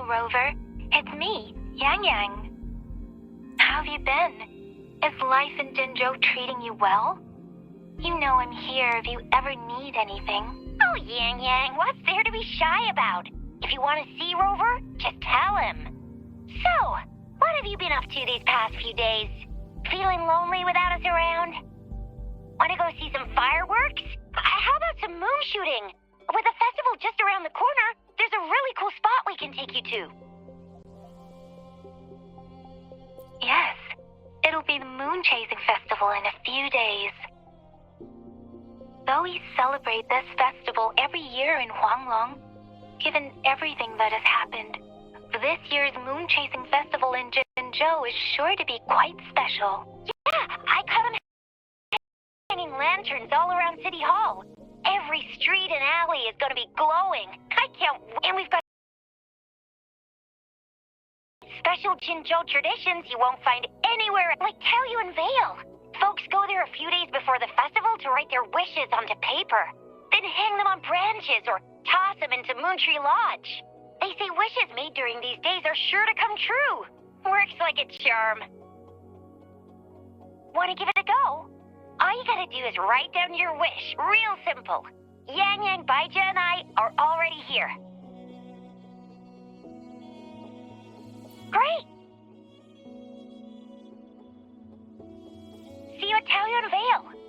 Rover. It's me, Yang Yang. How have you been? Is life in Jinzhou treating you well? You know I'm here if you ever need anything. Oh, Yang Yang, what's there to be shy about? If you want to see Rover, just tell him. So, what have you been up to these past few days? Feeling lonely without us around? Want to go see some fireworks? How about some moon shooting? With the festival just around the corner, there's a really cool spot we can take you to. Yes, it'll be the Moon Chasing Festival in a few days. Though we celebrate this festival every year in Huanglong, given everything that has happened, this year's Moon Chasing Festival in Jinzhou is sure to be quite special. Yeah, I caught them hanging lanterns all around City Hall. Every street and alley is going to be glowing. I can't wait. And we've got special Jinzhou traditions you won't find anywhere, like Taoyu and Vale. Folks go there a few days before the festival to write their wishes onto paper, then hang them on branches or toss them into Moontree Lodge. They say wishes made during these days are sure to come true. Works like a charm. Want to give it a go? All you gotta do is write down your wish. Real simple. Yang Yang, Baija, and I are already here. Great! See you at Taoyu and Vale.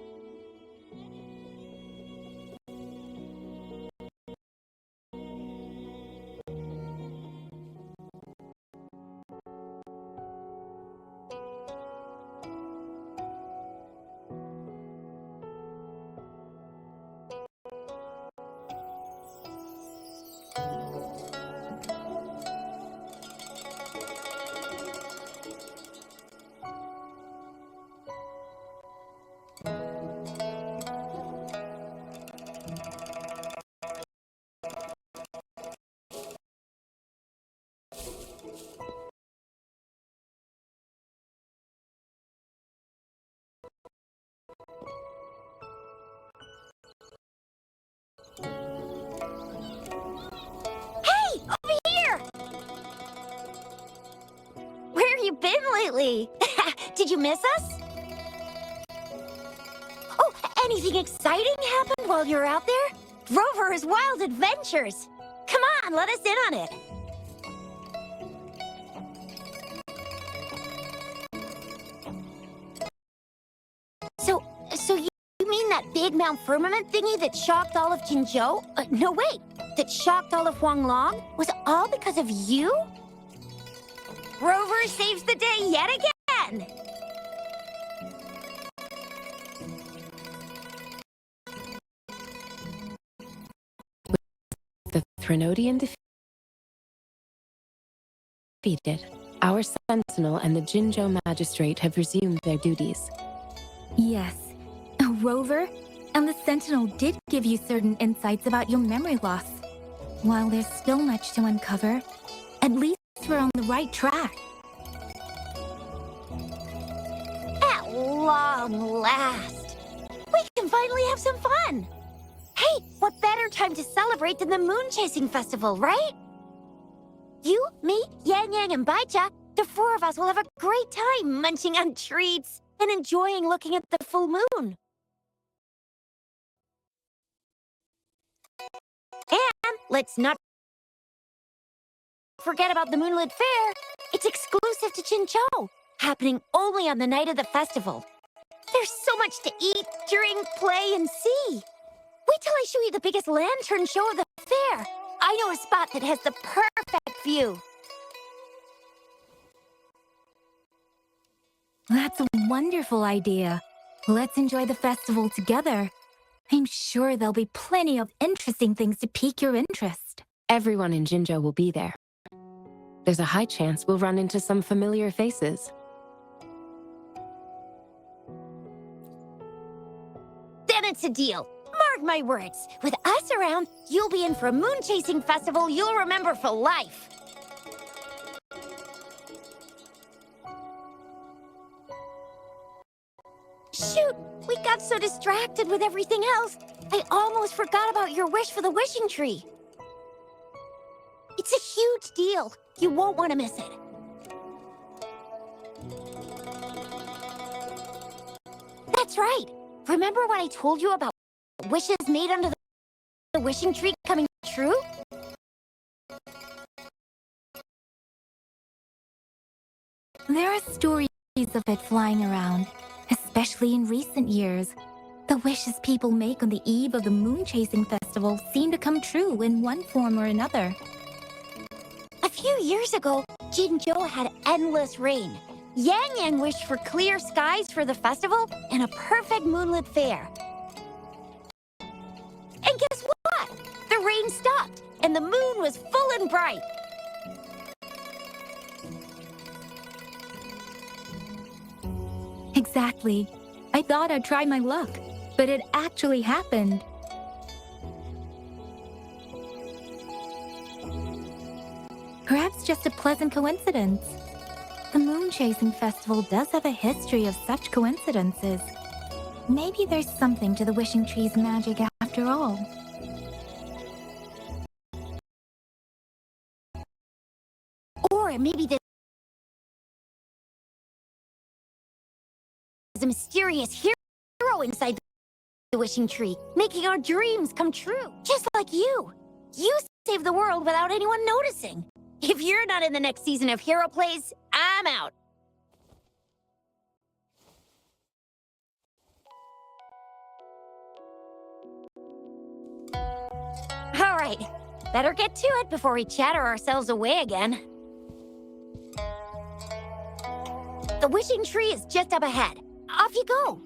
Hey, over here! Where have you been lately? Did you miss us? Oh, anything exciting happened while you were out there? Rover's Wild Adventures. Come on, let us in on it. So you mean that big Mount Firmament thingy that shocked all of Jinzhou? No, wait. That shocked all of Huanglong? Was all because of you? Rover saves the day yet again! The Threnodian defeated, our Sentinel and the Jinzhou Magistrate have resumed their duties. Yes, Rover and the Sentinel did give you certain insights about your memory loss. While there's still much to uncover, at least we're on the right track. At long last, we can finally have some fun. Hey, what better time to celebrate than the Moon Chasing Festival, right? You, me, Yang Yang, and Baija, the four of us will have a great time munching on treats and enjoying looking at the full moon. And let's not forget about the Moonlit Fair. It's exclusive to Jinzhou, happening only on the night of the festival. There's so much to eat, drink, play, and see. Wait till I show you the biggest lantern show of the fair. I know a spot that has the perfect view. That's a wonderful idea. Let's enjoy the festival together. I'm sure there'll be plenty of interesting things to pique your interest. Everyone in Jinzhou will be there. There's a high chance we'll run into some familiar faces. Then it's a deal. Mark my words. With us around, you'll be in for a moon chasing festival you'll remember for life. Shoot, we got so distracted with everything else, I almost forgot about your wish for the wishing tree. It's a huge deal. You won't want to miss it. That's right. Remember what I told you about wishes made under the wishing tree coming true? There are stories of it flying around, especially in recent years. The wishes people make on the eve of the moon chasing festival seem to come true in one form or another. A few years ago, Jinzhou had endless rain. Yang Yang wished for clear skies for the festival and a perfect moonlit fair. And guess what? The rain stopped, and the moon was full and bright. Exactly. I thought I'd try my luck, but it actually happened. Perhaps just a pleasant coincidence. The moon chasing festival does have a history of such coincidences. Maybe there's something to the wishing tree's magic after all. Or maybe there's a mysterious hero inside the wishing tree, making our dreams come true, just like you. You saved the world without anyone noticing. If you're not in the next season of Hero Plays, I'm out. All right, better get to it before we chatter ourselves away again. The wishing tree is just up ahead. Off you go.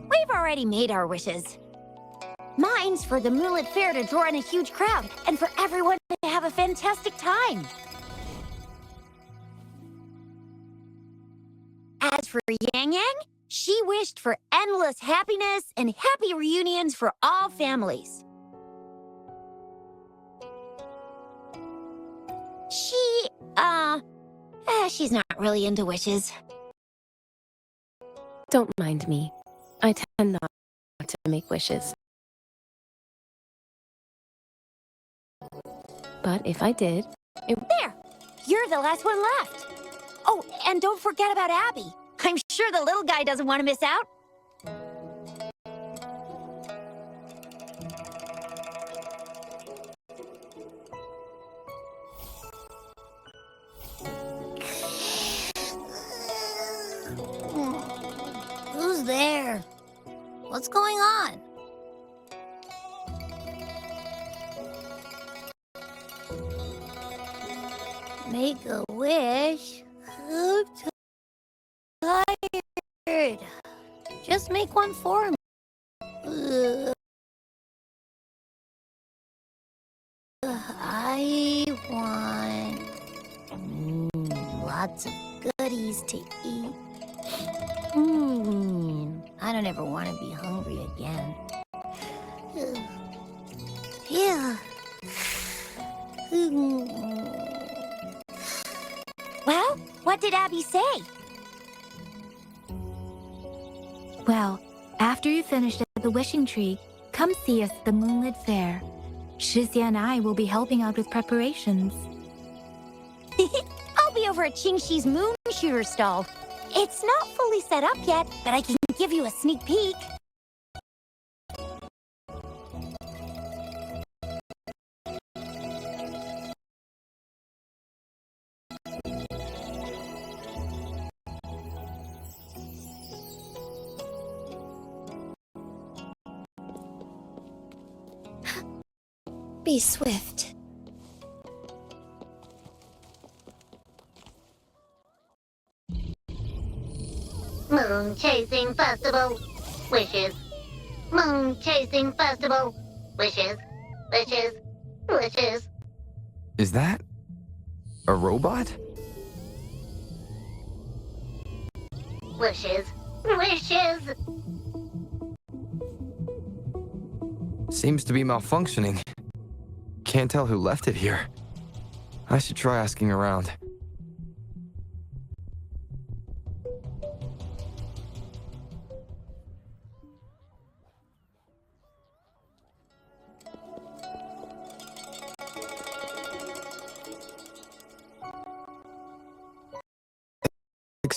We've already made our wishes. Mine's for the moonlit fair to draw in a huge crowd and for everyone to have a fantastic time. As for Yang Yang, she wished for endless happiness and happy reunions for all families. She's not really into wishes. Don't mind me. I tend not to make wishes. But if I did, There! You're the last one left. Oh, and don't forget about Abby. I'm sure the little guy doesn't want to miss out. Who's there? What's going on? Make a wish? I'm tired. Just make one for me. I want lots of goodies to eat. I don't ever want to be hungry again. Yeah. Well, what did Abby say? Well, after you finish at the wishing tree, come see us at the moonlit fair. Shizia and I will be helping out with preparations. I'll be over at Qingxi's moon shooter stall. It's not fully set up yet, but I can give you a sneak peek. Be swift. Moon chasing festival. Wishes. Moon chasing festival. Wishes. Wishes. Wishes. Is that a robot? Wishes. Wishes. Seems to be malfunctioning. Can't tell who left it here. I should try asking around.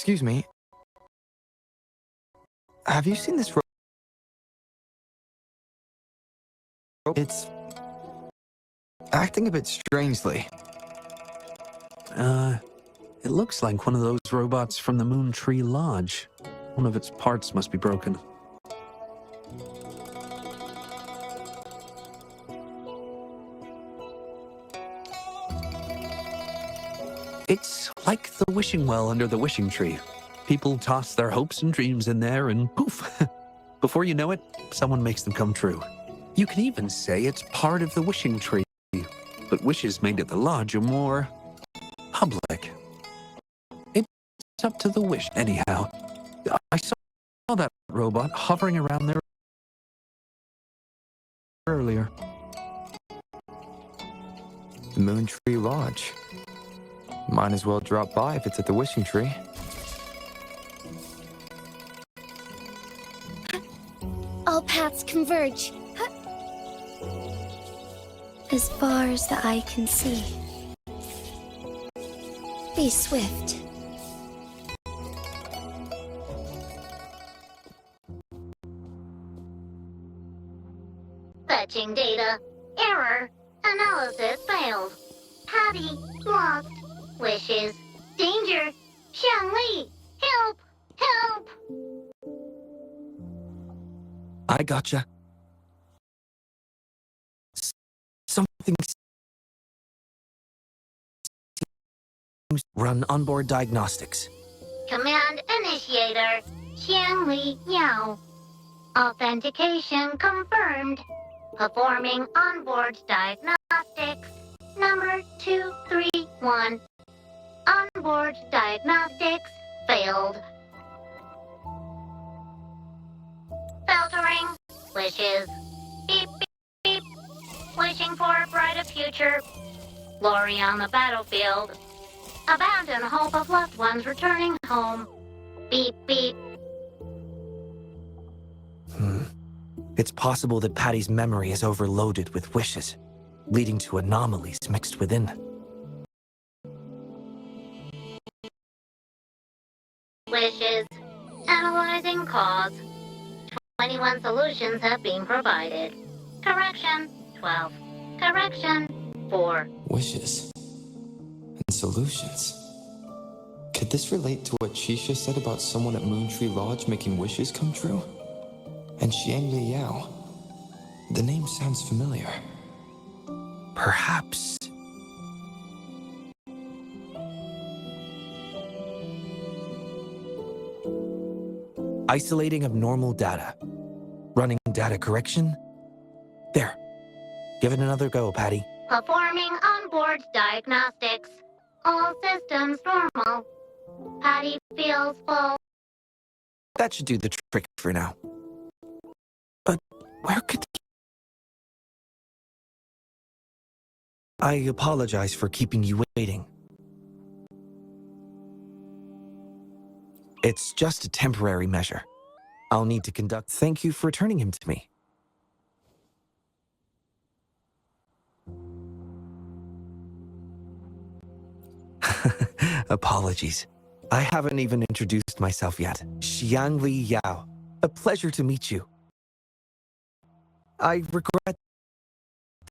Excuse me. Have you seen this It's acting a bit strangely. It looks like one of those robots from the Moon Tree Lodge. One of its parts must be broken. It's like the wishing well under the wishing tree. People toss their hopes and dreams in there and poof. Before you know it, someone makes them come true. You can even say it's part of the wishing tree, but wishes made at the lodge are more public. It's up to the wish anyhow. I saw that robot hovering around there earlier. The Moon Tree Lodge. Might as well drop by if it's at the wishing tree. All paths converge. As far as the eye can see. Be swift. Fetching data. Error. Analysis failed. Patty lost. Wishes. Danger. Xiangli. Help. Help. I gotcha. Something seems run onboard diagnostics. Command initiator. Xiangli Yao. Authentication confirmed. Performing onboard diagnostics. Number 231. Onboard diagnostics failed. Filtering. Wishes. Beep, beep, beep. Wishing for a brighter future. Glory on the battlefield. Abandon hope of loved ones returning home. Beep, beep. It's possible that Patty's memory is overloaded with wishes, leading to anomalies mixed within. Wishes. Analyzing cause. 21 solutions have been provided. Correction, 12. Correction, 4. Wishes. And solutions. Could this relate to what Shisha said about someone at Moon Tree Lodge making wishes come true? And Xiangli Yao. The name sounds familiar. Perhaps. Isolating abnormal data. Running data correction. There. Give it another go, Patty. Performing onboard diagnostics. All systems normal. Patty feels full. That should do the trick for now. But where could... I apologize for keeping you waiting. It's just a temporary measure. I'll need to conduct... Thank you for returning him to me. Apologies. I haven't even introduced myself yet. Xiangli Yao. A pleasure to meet you. I regret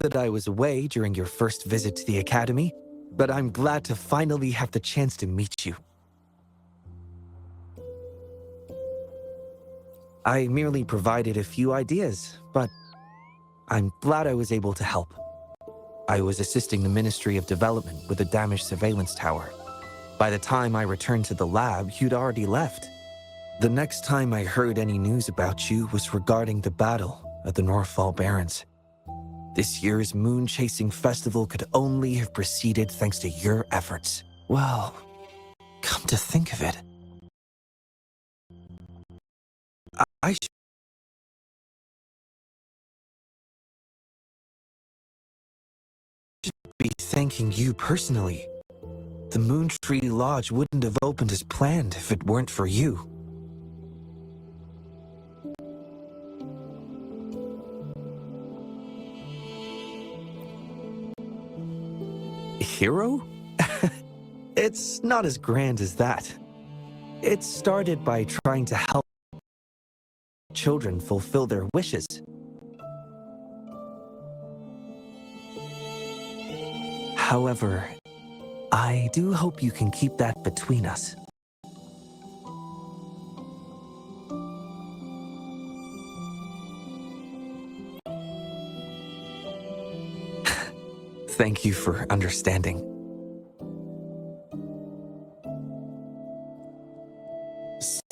that I was away during your first visit to the Academy, but I'm glad to finally have the chance to meet you. I merely provided a few ideas, but I'm glad I was able to help. I was assisting the Ministry of Development with a damaged surveillance tower. By the time I returned to the lab, you'd already left. The next time I heard any news about you was regarding the battle at the Northfall Barrens. This year's moon-chasing festival could only have proceeded thanks to your efforts. Well, come to think of it, I should be thanking you personally. The Moon Tree Lodge wouldn't have opened as planned if it weren't for you. Hero? It's not as grand as that. It started by trying to help children fulfill their wishes. However, I do hope you can keep that between us. Thank you for understanding.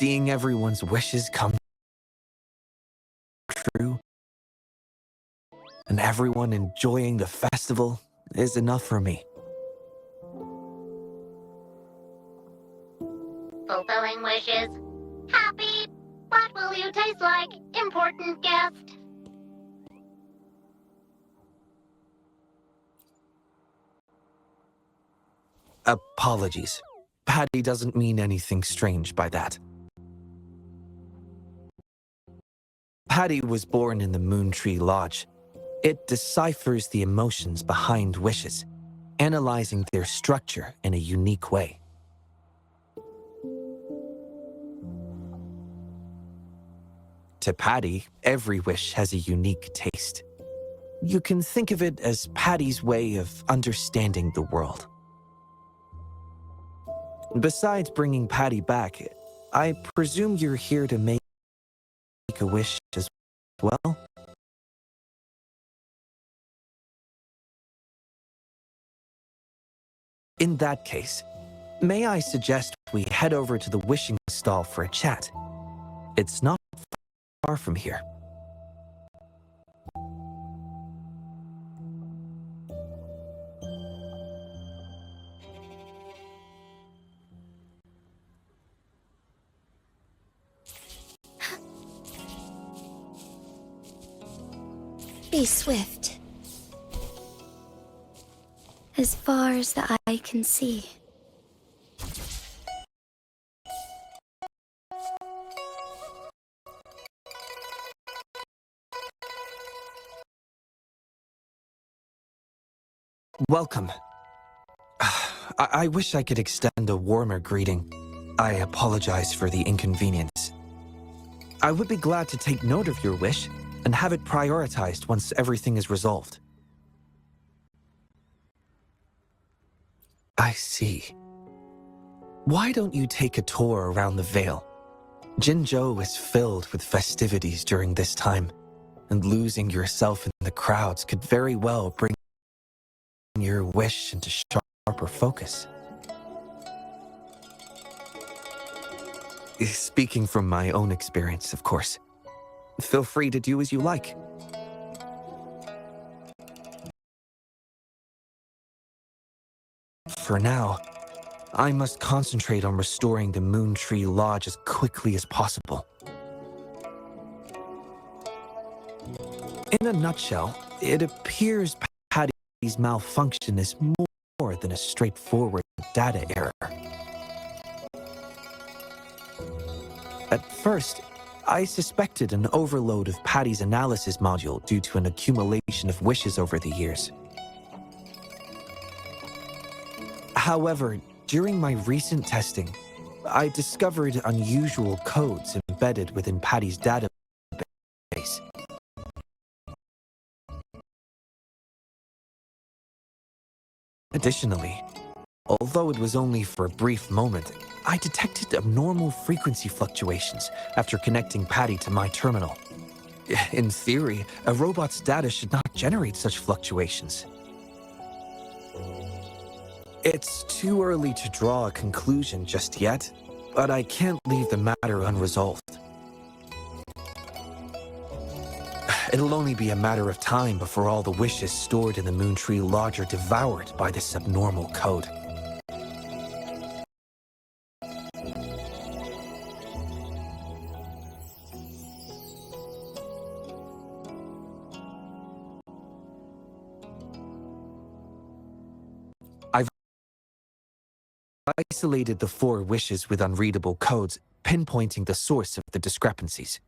Seeing everyone's wishes come true and everyone enjoying the festival is enough for me. Fulfilling wishes. Happy. What will you taste like? Important guest. Apologies. Patty doesn't mean anything strange by that. Patty was born in the Moon Tree Lodge. It deciphers the emotions behind wishes, analyzing their structure in a unique way. To Patty, every wish has a unique taste. You can think of it as Patty's way of understanding the world. Besides bringing Patty back, I presume you're here to make a wish as well? In that case, may I suggest we head over to the wishing stall for a chat? It's not far from here. Be swift. As far as the eye can see. Welcome. I wish I could extend a warmer greeting. I apologize for the inconvenience. I would be glad to take note of your wish and have it prioritized once everything is resolved. I see. Why don't you take a tour around the Vale? Jinzhou is filled with festivities during this time, and losing yourself in the crowds could very well bring your wish into sharper focus. Speaking from my own experience, of course. Feel free to do as you like. For now, I must concentrate on restoring the Moon Tree Lodge as quickly as possible. In a nutshell, it appears Patty's malfunction is more than a straightforward data error. At first, I suspected an overload of Patty's analysis module due to an accumulation of wishes over the years. However, during my recent testing, I discovered unusual codes embedded within Patty's database. Additionally, although it was only for a brief moment, I detected abnormal frequency fluctuations after connecting Patty to my terminal. In theory, a robot's data should not generate such fluctuations. It's too early to draw a conclusion just yet, but I can't leave the matter unresolved. It'll only be a matter of time before all the wishes stored in the Moon Tree Lodge are devoured by this abnormal code. I've isolated the 4 wishes with unreadable codes, pinpointing the source of the discrepancies.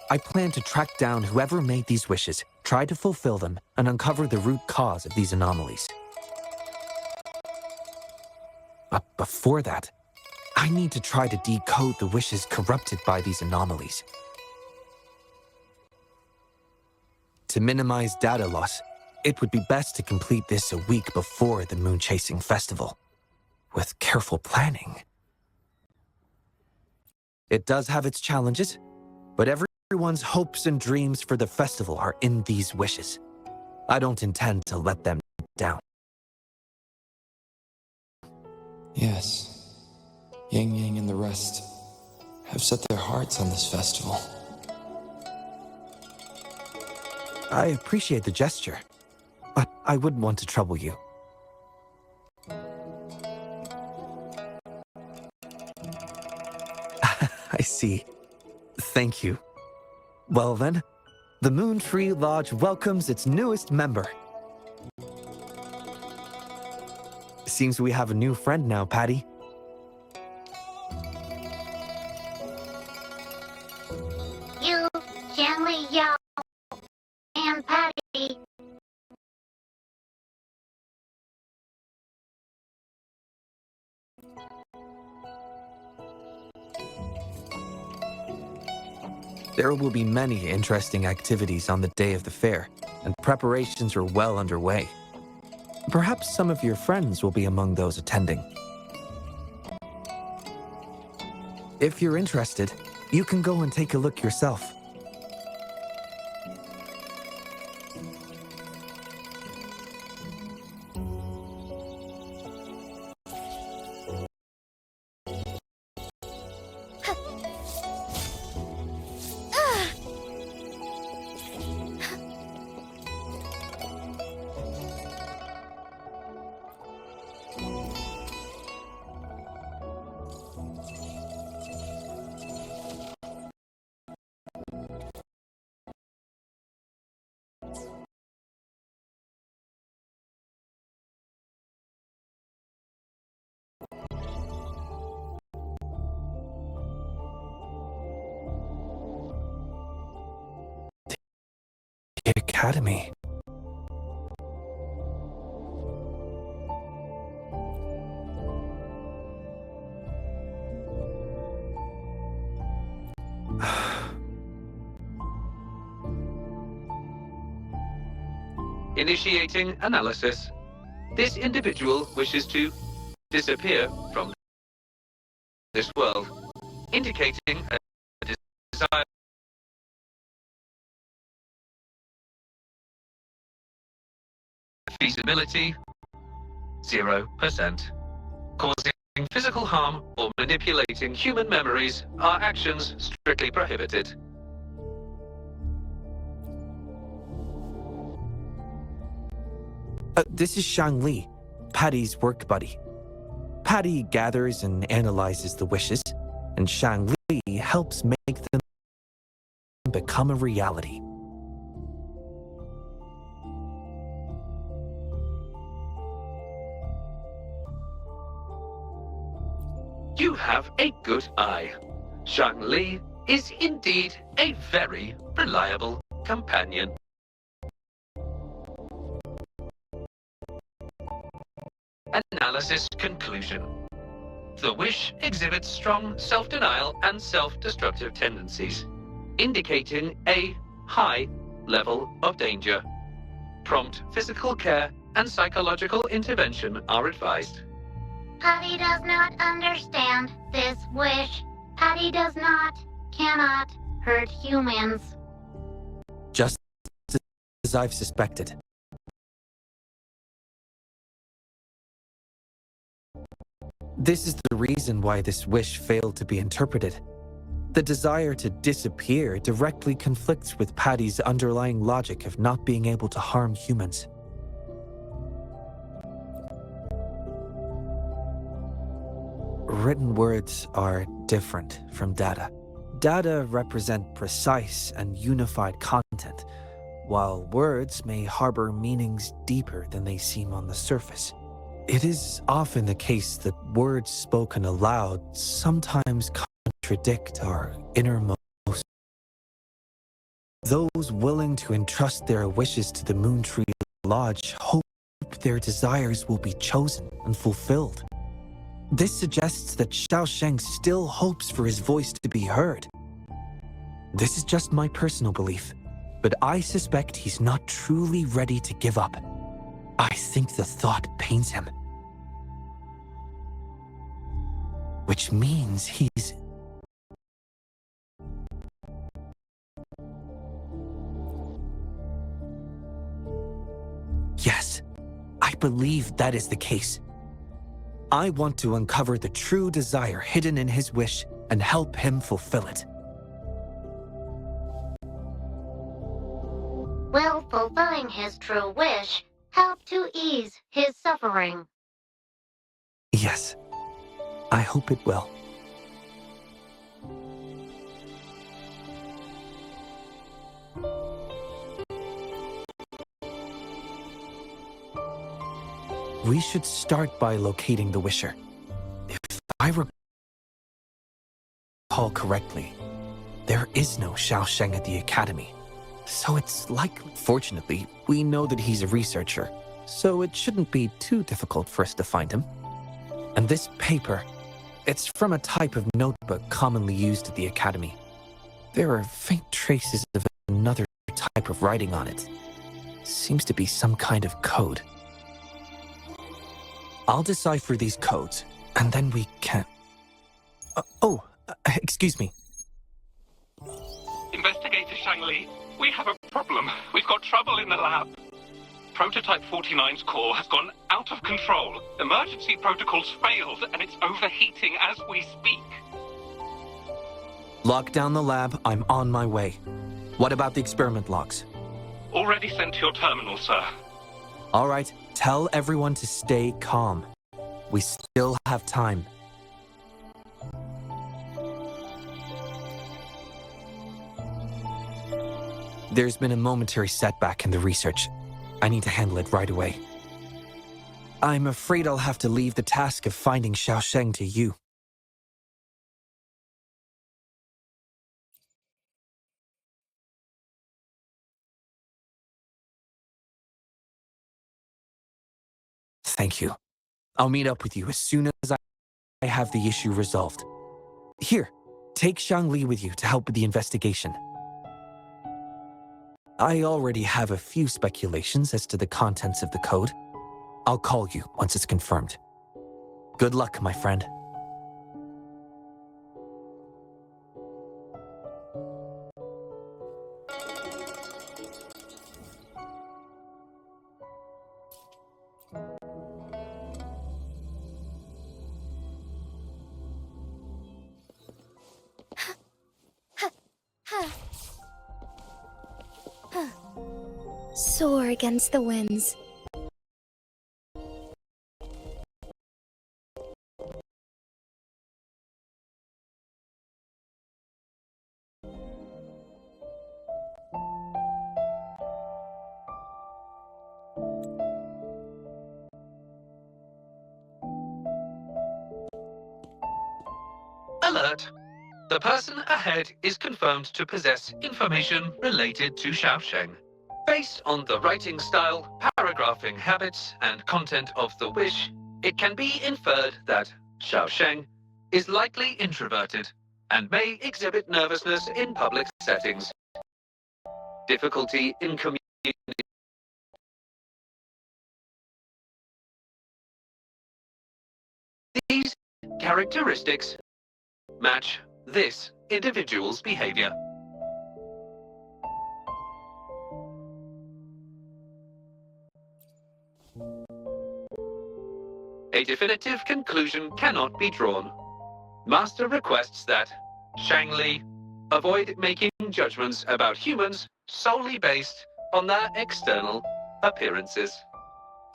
I plan to track down whoever made these wishes, try to fulfill them, and uncover the root cause of these anomalies. But before that, I need to try to decode the wishes corrupted by these anomalies. To minimize data loss, it would be best to complete this a week before the Moon Chasing Festival. With careful planning. It does have its challenges, but everyone's hopes and dreams for the festival are in these wishes. I don't intend to let them down. Yes, Yang Yang and the rest have set their hearts on this festival. I appreciate the gesture, but I wouldn't want to trouble you. I see. Thank you. Well then, the Moon Tree Lodge welcomes its newest member. Seems we have a new friend now, Patty. You, Gently Yao, and Patty. There will be many interesting activities on the day of the fair, and preparations are well underway. Perhaps some of your friends will be among those attending. If you're interested, you can go and take a look yourself. The Academy. Initiating analysis. This individual wishes to disappear from this world, indicating a desire feasibility 0%. Causing physical harm or manipulating human memories are actions strictly prohibited. This is Shang Li, Patty's work buddy. Patty gathers and analyzes the wishes, and Shang Li helps make them become a reality. You have a good eye. Shang Li is indeed a very reliable companion. Analysis conclusion. The wish exhibits strong self-denial and self-destructive tendencies, indicating a high level of danger. Prompt physical care and psychological intervention are advised. Patty does not understand this wish. Patty cannot hurt humans. Just as I've suspected. This is the reason why this wish failed to be interpreted. The desire to disappear directly conflicts with Patty's underlying logic of not being able to harm humans. Written words are different from data. Data represent precise and unified content, while words may harbor meanings deeper than they seem on the surface. It is often the case that words spoken aloud sometimes contradict our innermost. Those willing to entrust their wishes to the Moon Tree Lodge hope their desires will be chosen and fulfilled. This suggests that Xiaosheng still hopes for his voice to be heard. This is just my personal belief, but I suspect he's not truly ready to give up. I think the thought pains him. Which means he's... Yes, I believe that is the case. I want to uncover the true desire hidden in his wish and help him fulfill it. Will fulfilling his true wish help to ease his suffering? Yes, I hope it will. We should start by locating the Wisher. If I recall correctly, there is no Xiaosheng at the Academy. So it's likely... Fortunately, we know that he's a researcher, so it shouldn't be too difficult for us to find him. And this paper, it's from a type of notebook commonly used at the Academy. There are faint traces of another type of writing on it. Seems to be some kind of code. I'll decipher these codes, and then we can... excuse me. Investigator Shangli, we have a problem. We've got trouble in the lab. Prototype 49's core has gone out of control. Emergency protocols failed, and it's overheating as we speak. Lock down the lab. I'm on my way. What about the experiment logs? Already sent to your terminal, sir. All right. Tell everyone to stay calm. We still have time. There's been a momentary setback in the research. I need to handle it right away. I'm afraid I'll have to leave the task of finding Xiaosheng to you. Thank you. I'll meet up with you as soon as I have the issue resolved. Here, take Shangli with you to help with the investigation. I already have a few speculations as to the contents of the code. I'll call you once it's confirmed. Good luck, my friend. Soar against the winds. Alert! The person ahead is confirmed to possess information related to Xiaosheng. Based on the writing style, paragraphing habits, and content of the wish, it can be inferred that Xiaosheng is likely introverted and may exhibit nervousness in public settings, difficulty in communicating. These characteristics match this individual's behavior. A definitive conclusion cannot be drawn. Master requests that Shangli avoid making judgments about humans solely based on their external appearances.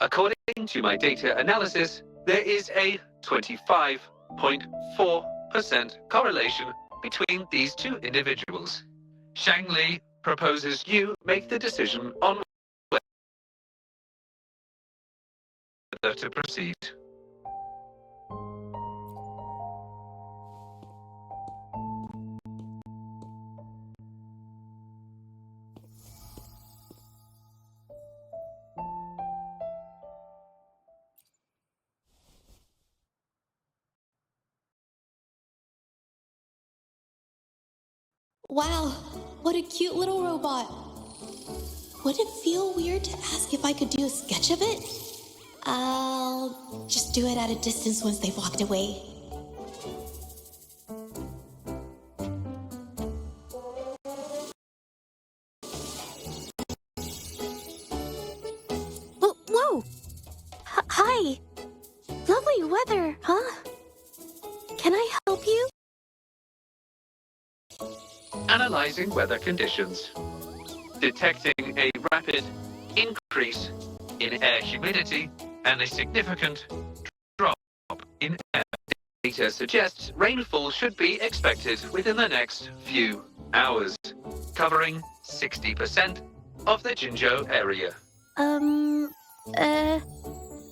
According to my data analysis, there is a 25.4% correlation between these two individuals. Shangli proposes you make the decision on whether to proceed. Wow, what a cute little robot. Would it feel weird to ask if I could do a sketch of it? I'll just do it at a distance once they've walked away. Whoa! Hi! Lovely weather, huh? Can I help you? Analyzing weather conditions. Detecting a rapid increase in air humidity and a significant drop in air. Data suggests rainfall should be expected within the next few hours, covering 60% of the Jinzhou area.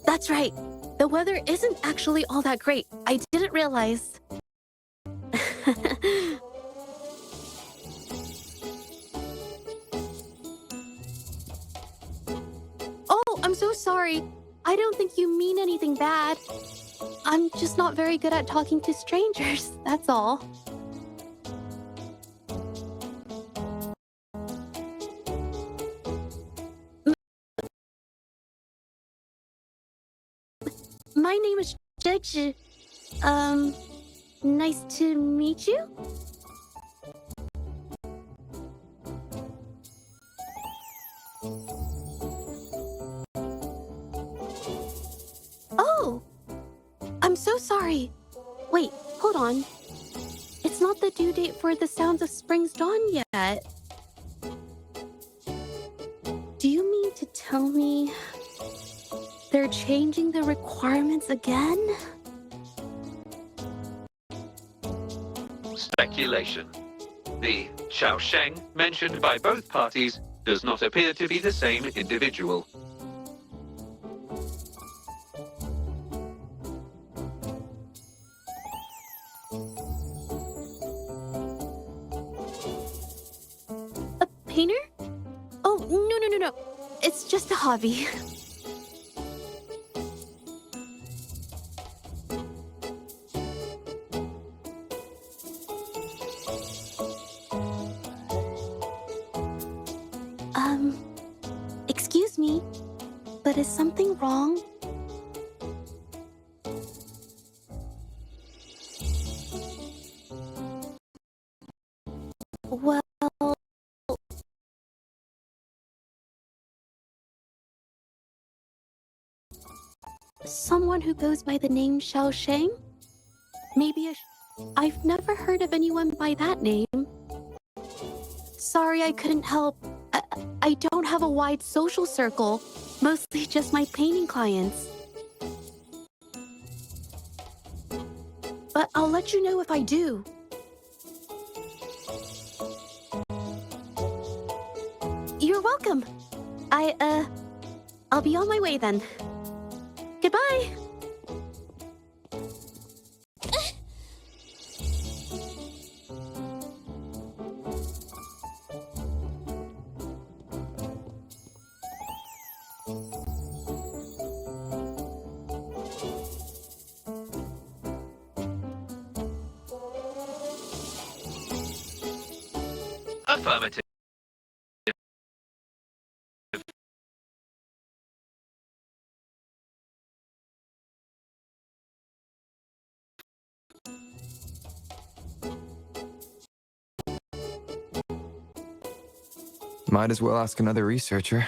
That's right. The weather isn't actually all that great. I didn't realize. Oh, I'm so sorry. I don't think you mean anything bad. I'm just not very good at talking to strangers, that's all. My name is Zhe. Nice to meet you? Oh! I'm so sorry. Wait, hold on. It's not the due date for the Sounds of Spring's Dawn yet. Do you mean to tell me they're changing the requirements again? Speculation. The Xiaosheng mentioned by both parties does not appear to be the same individual. A painter? Oh, no. It's just a hobby. Excuse me, but is something wrong? Well... Someone who goes by the name Xiaosheng? Maybe I've never heard of anyone by that name. Sorry I couldn't help. I don't have a wide social circle, mostly just my painting clients. But I'll let you know if I do. You're welcome. I'll be on my way then. Goodbye! Affirmative. Might as well ask another researcher.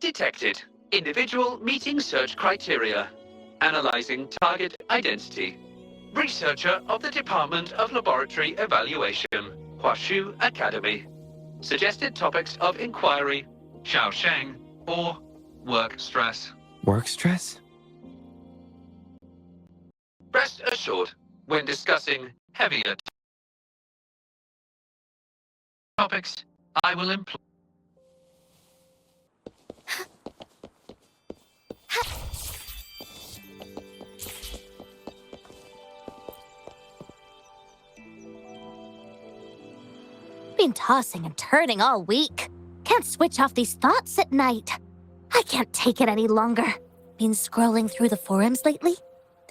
Detected. Individual meeting search criteria. Analyzing target identity. Researcher of the Department of Laboratory Evaluation, Huashu Academy. Suggested topics of inquiry, Xiaosheng, or work stress. Work stress? Rest assured, when discussing heavier topics, I will employ... Been tossing and turning all week. Can't switch off these thoughts at night. I can't take it any longer. Been scrolling through the forums lately?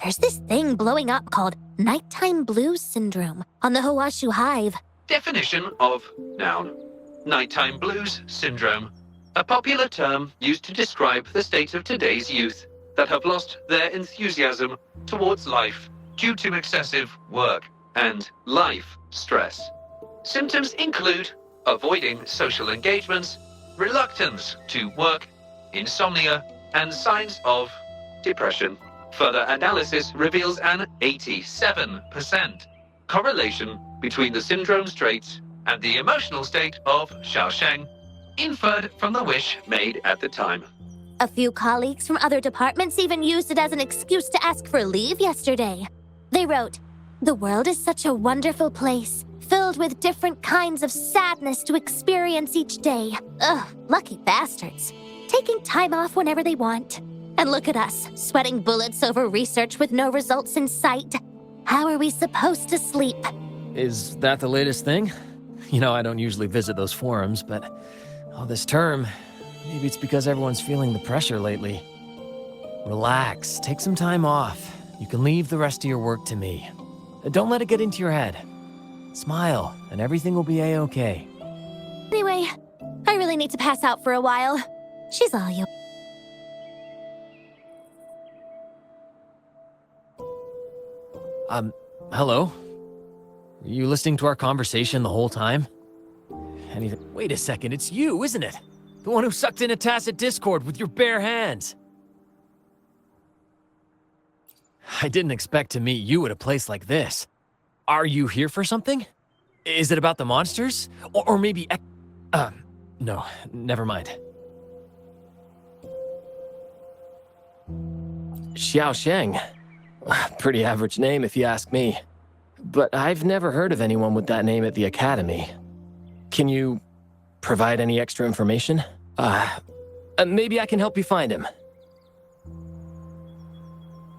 There's this thing blowing up called Nighttime blues syndrome on the Hawashu Hive. Definition of noun. Nighttime blues syndrome. A popular term used to describe the state of today's youth that have lost their enthusiasm towards life due to excessive work and life stress. Symptoms include avoiding social engagements, reluctance to work, insomnia, and signs of depression. Further analysis reveals an 87% correlation between the syndrome's traits and the emotional state of Xiaosheng, inferred from the wish made at the time. A few colleagues from other departments even used it as an excuse to ask for leave yesterday. They wrote, "The world is such a wonderful place, filled with different kinds of sadness to experience each day. Ugh, lucky bastards. Taking time off whenever they want. And look at us, sweating bullets over research with no results in sight. How are we supposed to sleep?" Is that the latest thing? You know, I don't usually visit those forums, but this term, maybe it's because everyone's feeling the pressure lately. Relax, take some time off. You can leave the rest of your work to me. Don't let it get into your head. Smile, and everything will be a-okay. Anyway, I really need to pass out for a while. She's all you. Hello? Were you listening to our conversation the whole time? Anything? Wait a second, it's you, isn't it? The one who sucked in a tacit discord with your bare hands. I didn't expect to meet you at a place like this. Are you here for something? Is it about the monsters? Or maybe... no, never mind. Xiaosheng. Pretty average name if you ask me. But I've never heard of anyone with that name at the Academy. Can you provide any extra information? Maybe I can help you find him.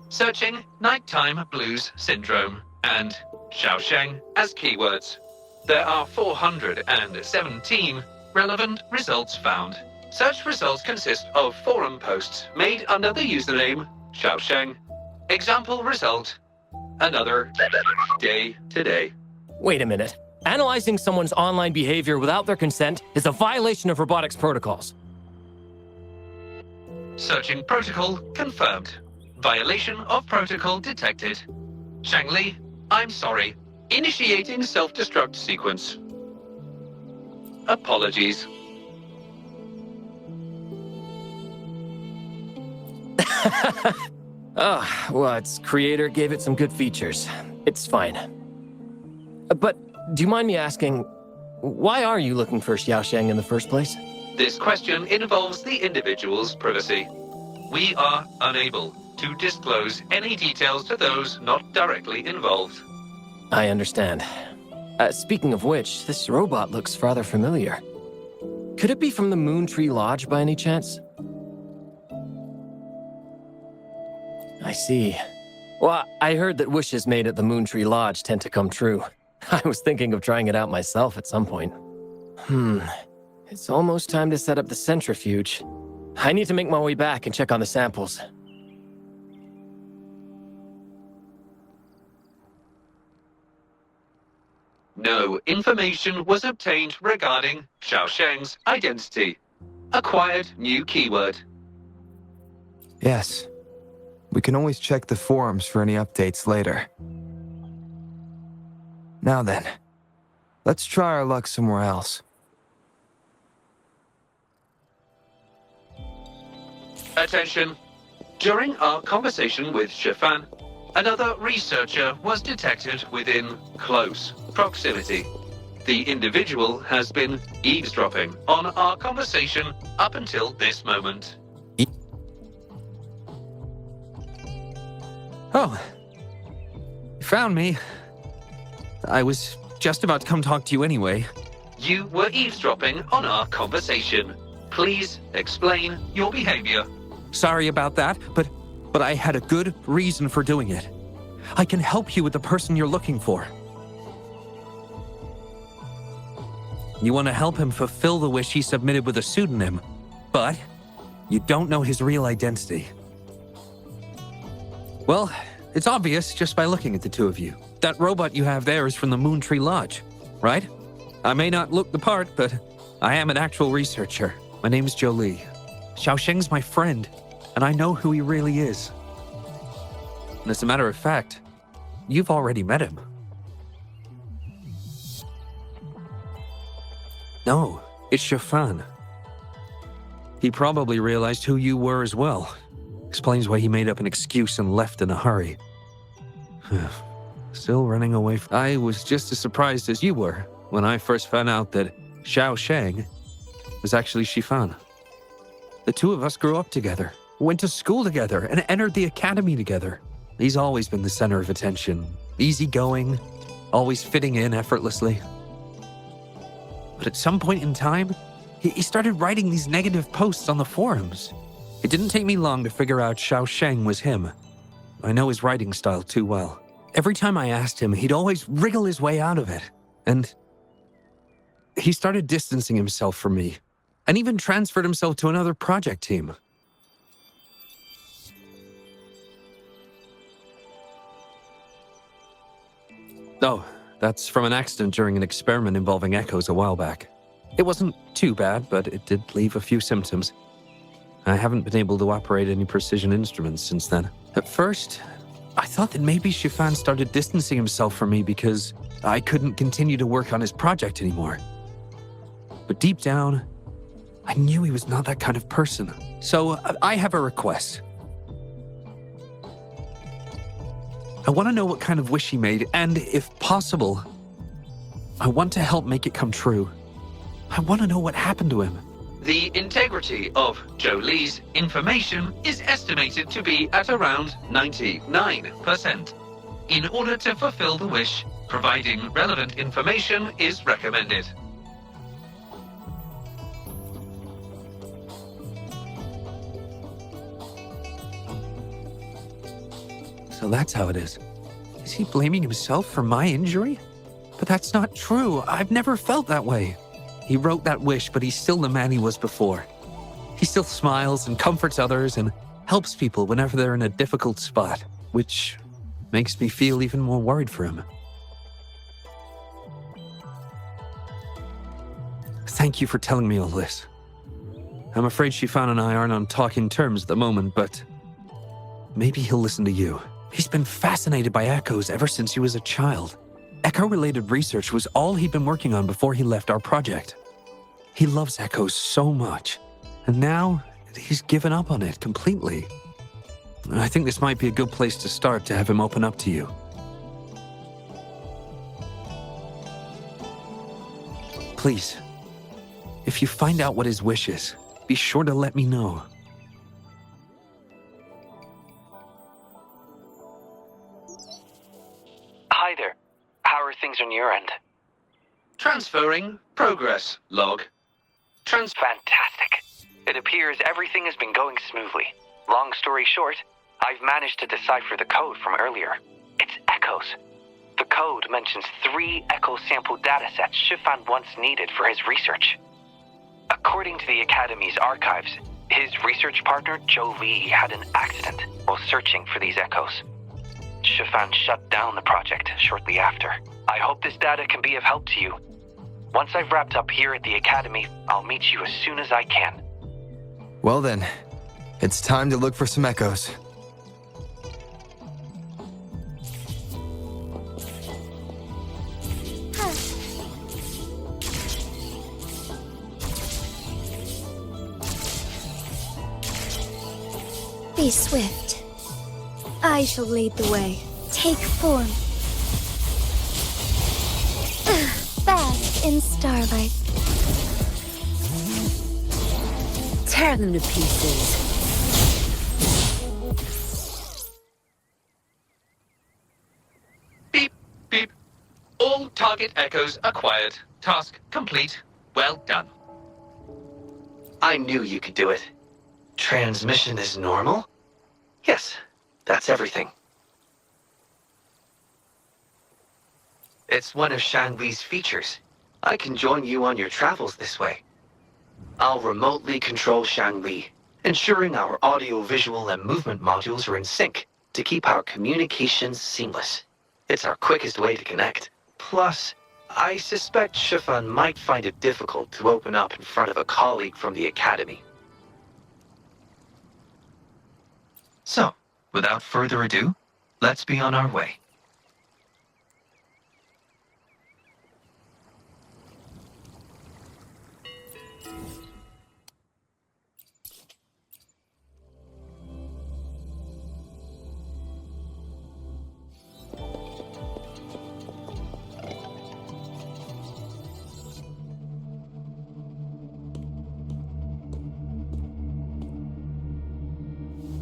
Searching nighttime blues syndrome and Xiaosheng as keywords. There are 417 relevant results found. Search results consist of forum posts made under the username Xiaosheng. Example result: another day today. Wait a minute. Analyzing someone's online behavior without their consent is a violation of robotics protocols. Searching protocol confirmed. Violation of protocol detected. Shangli, I'm sorry. Initiating self-destruct sequence. Apologies. Well, its creator gave it some good features. It's fine. But do you mind me asking, why are you looking for Xiaosheng in the first place? This question involves the individual's privacy. We are unable to disclose any details to those not directly involved. I understand. Speaking of which, this robot looks rather familiar. Could it be from the Moon Tree Lodge by any chance? I see. Well, I heard that wishes made at the Moon Tree Lodge tend to come true. I was thinking of trying it out myself at some point. It's almost time to set up the centrifuge. I need to make my way back and check on the samples. No information was obtained regarding Xiaosheng's identity. Acquired new keyword. Yes. We can always check the forums for any updates later. Now then, let's try our luck somewhere else. Attention. During our conversation with Shifan, another researcher was detected within close proximity. The individual has been eavesdropping on our conversation up until this moment. Oh, you found me. I was just about to come talk to you anyway. You were eavesdropping on our conversation. Please explain your behavior. Sorry about that, but I had a good reason for doing it. I can help you with the person you're looking for. You want to help him fulfill the wish he submitted with a pseudonym, but you don't know his real identity. Well, It's obvious just by looking at the two of you. That robot you have there is from the Moon Tree Lodge, right? I may not look the part, but I am an actual researcher. My name's Jolie. Xiaosheng's my friend, and I know who he really is. And as a matter of fact, you've already met him. No, it's Shifan. He probably realized who you were as well. Explains why he made up an excuse and left in a hurry. Still running away from... I was just as surprised as you were when I first found out that Xiaosheng was actually Shifan. The two of us grew up together, went to school together, and entered the academy together. He's always been the center of attention. Easygoing, always fitting in effortlessly. But at some point in time, he started writing these negative posts on the forums. It didn't take me long to figure out Xiaosheng was him. I know his writing style too well. Every time I asked him, he'd always wriggle his way out of it. And he started distancing himself from me, and even transferred himself to another project team. Oh, that's from an accident during an experiment involving echoes a while back. It wasn't too bad, but it did leave a few symptoms. I haven't been able to operate any precision instruments since then. At first, I thought that maybe Shifan started distancing himself from me because I couldn't continue to work on his project anymore. But deep down, I knew he was not that kind of person. So I have a request. I want to know what kind of wish he made, and if possible, I want to help make it come true. I want to know what happened to him. The integrity of Jolie's information is estimated to be at around 99%. In order to fulfill the wish, providing relevant information is recommended. So that's how it is. Is he blaming himself for my injury? But that's not true. I've never felt that way. He wrote that wish, but he's still the man he was before. He still smiles and comforts others and helps people whenever they're in a difficult spot, which makes me feel even more worried for him. Thank you for telling me all this. I'm afraid Shifan and I aren't on talking terms at the moment, but maybe he'll listen to you. He's been fascinated by echoes ever since he was a child. Echo-related research was all he'd been working on before he left our project. He loves echoes so much, and now he's given up on it completely. I think this might be a good place to start to have him open up to you. Please, if you find out what his wish is, be sure to let me know. Hi there. How are things on your end? Transferring progress log. Fantastic. It appears everything has been going smoothly. Long story short, I've managed to decipher the code from earlier. It's echoes. The code mentions 3 echo sample datasets Shifan once needed for his research. According to the Academy's archives, his research partner Jolie had an accident while searching for these echoes. Shifan shut down the project shortly after. I hope this data can be of help to you. Once I've wrapped up here at the Academy, I'll meet you as soon as I can. Well then, it's time to look for some echoes. Be swift. I shall lead the way. Take form. Bask in starlight. Tear them to pieces. Beep, beep. All target echoes acquired. Task complete. Well done. I knew you could do it. Transmission is normal? Yes, that's everything. It's one of Shanli's features. I can join you on your travels this way. I'll remotely control Shanli, ensuring our audio, visual, and movement modules are in sync. to keep our communications seamless. It's our quickest way to connect. Plus, I suspect Shifan might find it difficult to open up in front of a colleague from the Academy. So, without further ado, let's be on our way.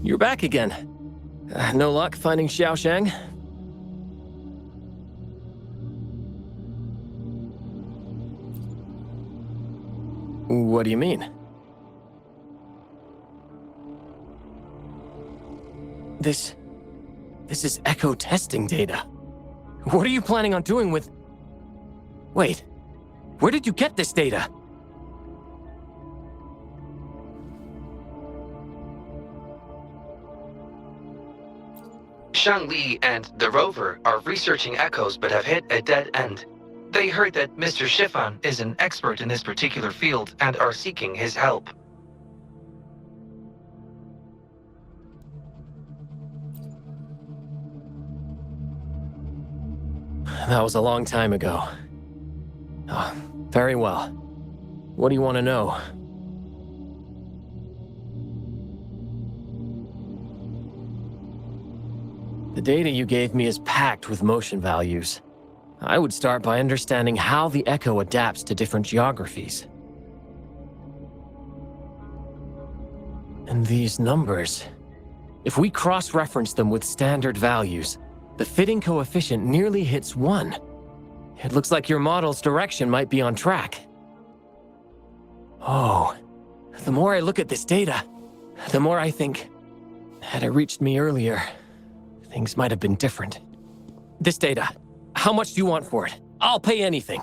You're back again. No luck finding Xiaoshang? What do you mean? This is echo testing data. What are you planning on doing with... Wait, where did you get this data? Shang Li and the rover are researching echoes but have hit a dead end. They heard that Mr. Shifan is an expert in this particular field and are seeking his help. That was a long time ago. Oh, very well. What do you want to know? The data you gave me is packed with motion values. I would start by understanding how the echo adapts to different geographies. And these numbers, if we cross-reference them with standard values, the fitting coefficient nearly hits 1. It looks like your model's direction might be on track. Oh, the more I look at this data, the more I think, had it reached me earlier, things might have been different. This data, how much do you want for it? I'll pay anything.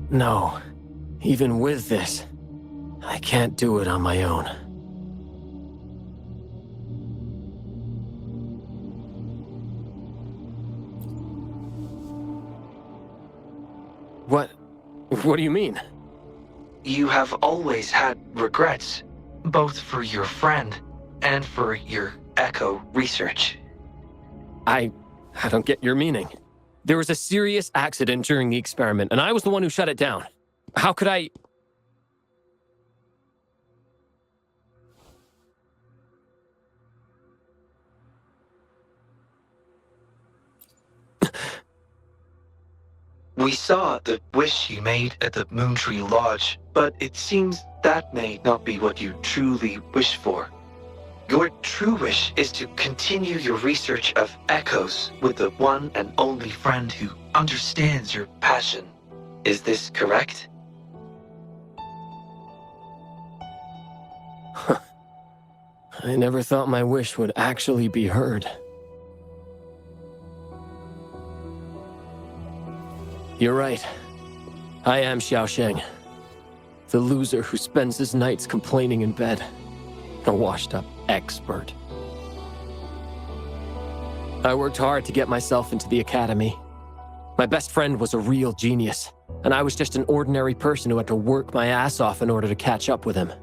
No, even with this, I can't do it on my own. What do you mean? You have always had regrets, both for your friend and for your echo research. I don't get your meaning. There was a serious accident during the experiment, and I was the one who shut it down. How could I... We saw the wish you made at the Moontree Lodge, but it seems that may not be what you truly wish for. Your true wish is to continue your research of echoes with the one and only friend who understands your passion. Is this correct? I never thought my wish would actually be heard. You're right. I am Xiaosheng, the loser who spends his nights complaining in bed. A washed-up expert. I worked hard to get myself into the academy. My best friend was a real genius, and I was just an ordinary person who had to work my ass off in order to catch up with him.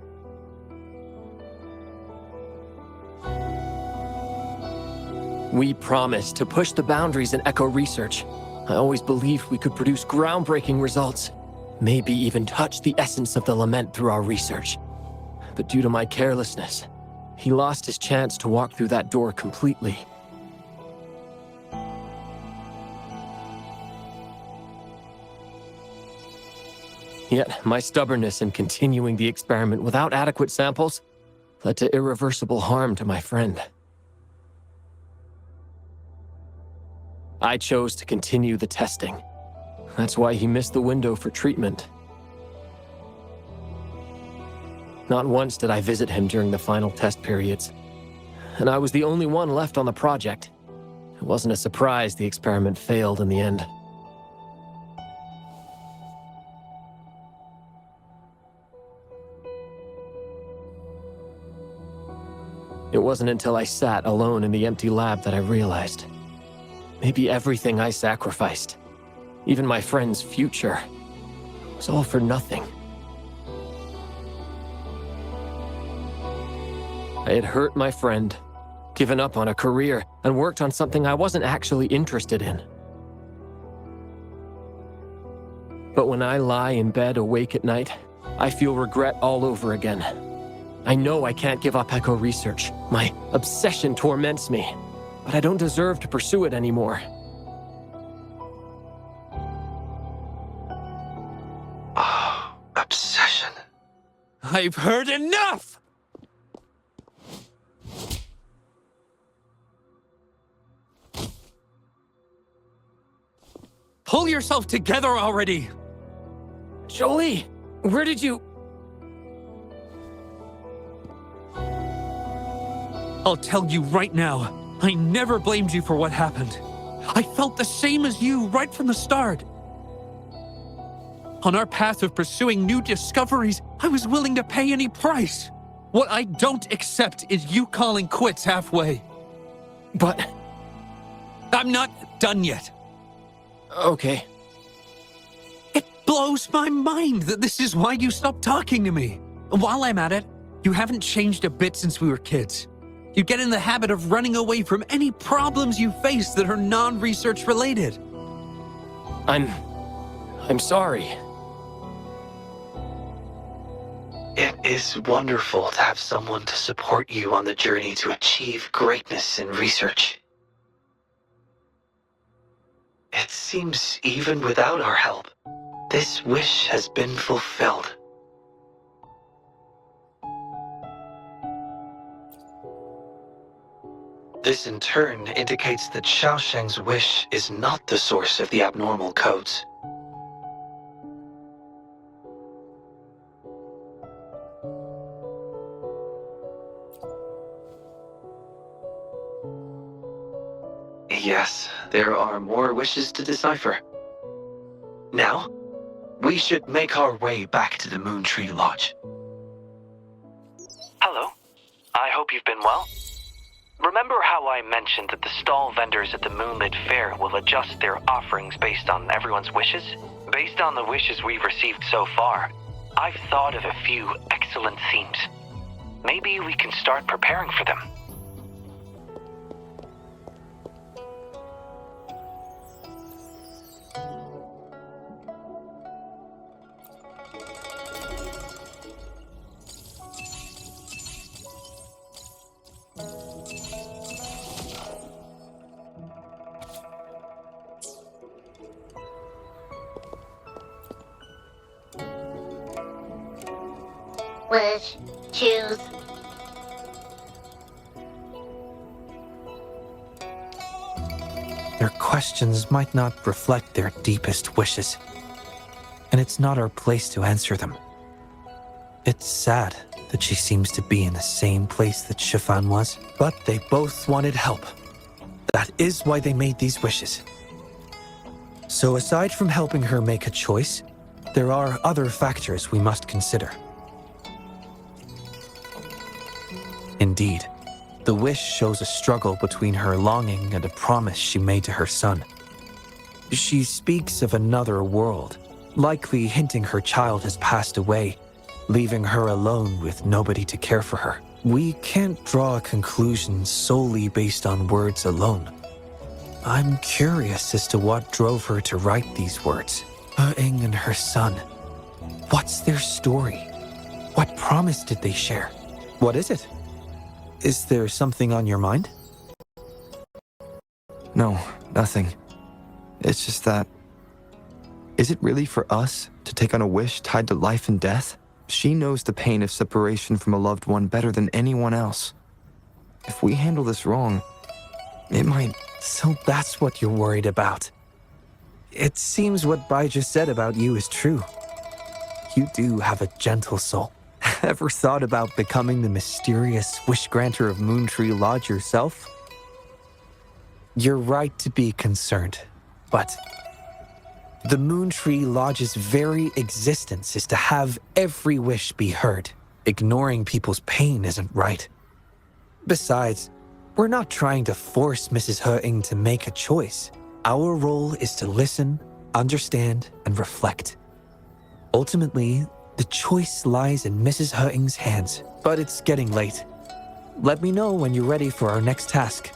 We promised to push the boundaries in echo research. I always believed we could produce groundbreaking results, maybe even touch the essence of the lament through our research. But due to my carelessness, he lost his chance to walk through that door completely. Yet, my stubbornness in continuing the experiment without adequate samples led to irreversible harm to my friend. I chose to continue the testing. That's why he missed the window for treatment. Not once did I visit him during the final test periods, and I was the only one left on the project. It wasn't a surprise the experiment failed in the end. It wasn't until I sat alone in the empty lab that I realized. Maybe everything I sacrificed, even my friend's future, was all for nothing. I had hurt my friend, given up on a career, and worked on something I wasn't actually interested in. But when I lie in bed awake at night, I feel regret all over again. I know I can't give up echo research. My obsession torments me, but I don't deserve to pursue it anymore. Oh, obsession. I've heard enough! Pull yourself together already! Jolie, where did you... I'll tell you right now, I never blamed you for what happened. I felt the same as you right from the start. On our path of pursuing new discoveries, I was willing to pay any price. What I don't accept is you calling quits halfway. But... I'm not done yet. Okay. It blows my mind that this is why you stopped talking to me. While I'm at it, you haven't changed a bit since we were kids. You get in the habit of running away from any problems you face that are non-research related. I'm sorry. It is wonderful to have someone to support you on the journey to achieve greatness in research. It seems even without our help, this wish has been fulfilled. This in turn indicates that Xiaosheng's wish is not the source of the abnormal codes. Yes, there are more wishes to decipher. Now, we should make our way back to the Moon Tree Lodge. Hello. I hope you've been well. Remember how I mentioned that the stall vendors at the Moonlit Fair will adjust their offerings based on everyone's wishes? Based on the wishes we've received so far, I've thought of a few excellent themes. Maybe we can start preparing for them. Wish. Choose. Their questions might not reflect their deepest wishes, and it's not our place to answer them. It's sad that she seems to be in the same place that Shifan was, but they both wanted help. That is why they made these wishes. So aside from helping her make a choice, there are other factors we must consider. Indeed, the wish shows a struggle between her longing and a promise she made to her son. She speaks of another world, likely hinting her child has passed away, leaving her alone with nobody to care for her. We can't draw a conclusion solely based on words alone. I'm curious as to what drove her to write these words. Ing and her son. What's their story? What promise did they share? What is it? Is there something on your mind? No, nothing. It's just that... Is it really for us to take on a wish tied to life and death? She knows the pain of separation from a loved one better than anyone else. If we handle this wrong, it might... So that's what you're worried about. It seems what Bai just said about you is true. You do have a gentle soul. Ever thought about becoming the mysterious wish granter of Moon Tree Lodge yourself? You're right to be concerned, but the Moon Tree Lodge's very existence is to have every wish be heard. Ignoring people's pain isn't right. Besides, we're not trying to force Mrs. Wuthering to make a choice. Our role is to listen, understand, and reflect. Ultimately, the choice lies in Mrs. Wuthering's hands, but it's getting late. Let me know when you're ready for our next task.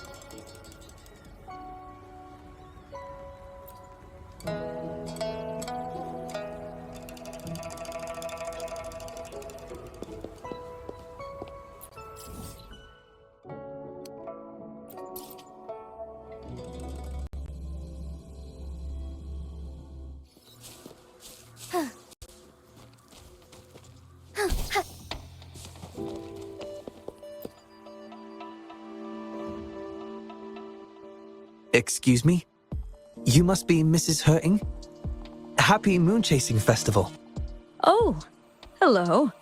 Excuse me? You must be Mrs. Wuthering? Happy Moon Chasing Festival. Oh, hello.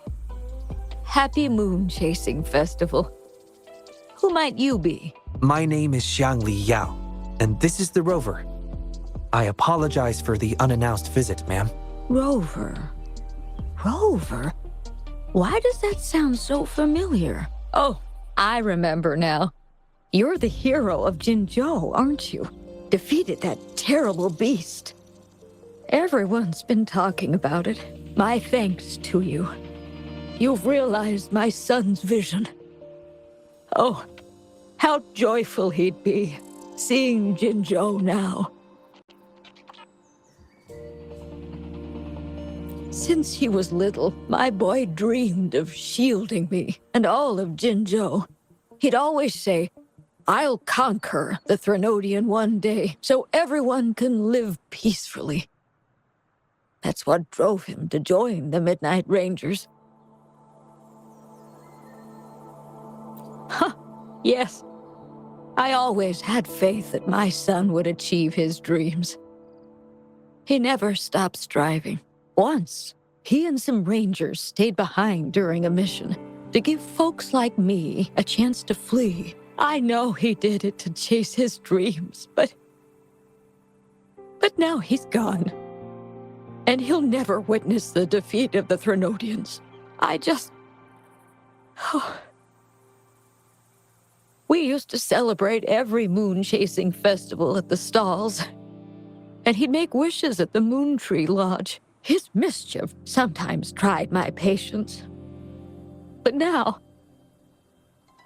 Happy Moon Chasing Festival. Who might you be? My name is Xiangli Yao, and this is the Rover. I apologize for the unannounced visit, ma'am. Rover. Rover? Why does that sound so familiar? Oh, I remember now. You're the hero of Jinzhou, aren't you? Defeated that terrible beast. Everyone's been talking about it. My thanks to you. You've realized my son's vision. Oh, how joyful he'd be, seeing Jinzhou now. Since he was little, my boy dreamed of shielding me and all of Jinzhou. He'd always say, "I'll conquer the Threnodian one day, so everyone can live peacefully." That's what drove him to join the Midnight Rangers. Huh, yes. I always had faith that my son would achieve his dreams. He never stopped striving. Once, he and some rangers stayed behind during a mission to give folks like me a chance to flee. I know he did it to chase his dreams, but now he's gone. And he'll never witness the defeat of the Threnodians. We used to celebrate every moon-chasing festival at the stalls. And he'd make wishes at the Moon Tree Lodge. His mischief sometimes tried my patience. But now,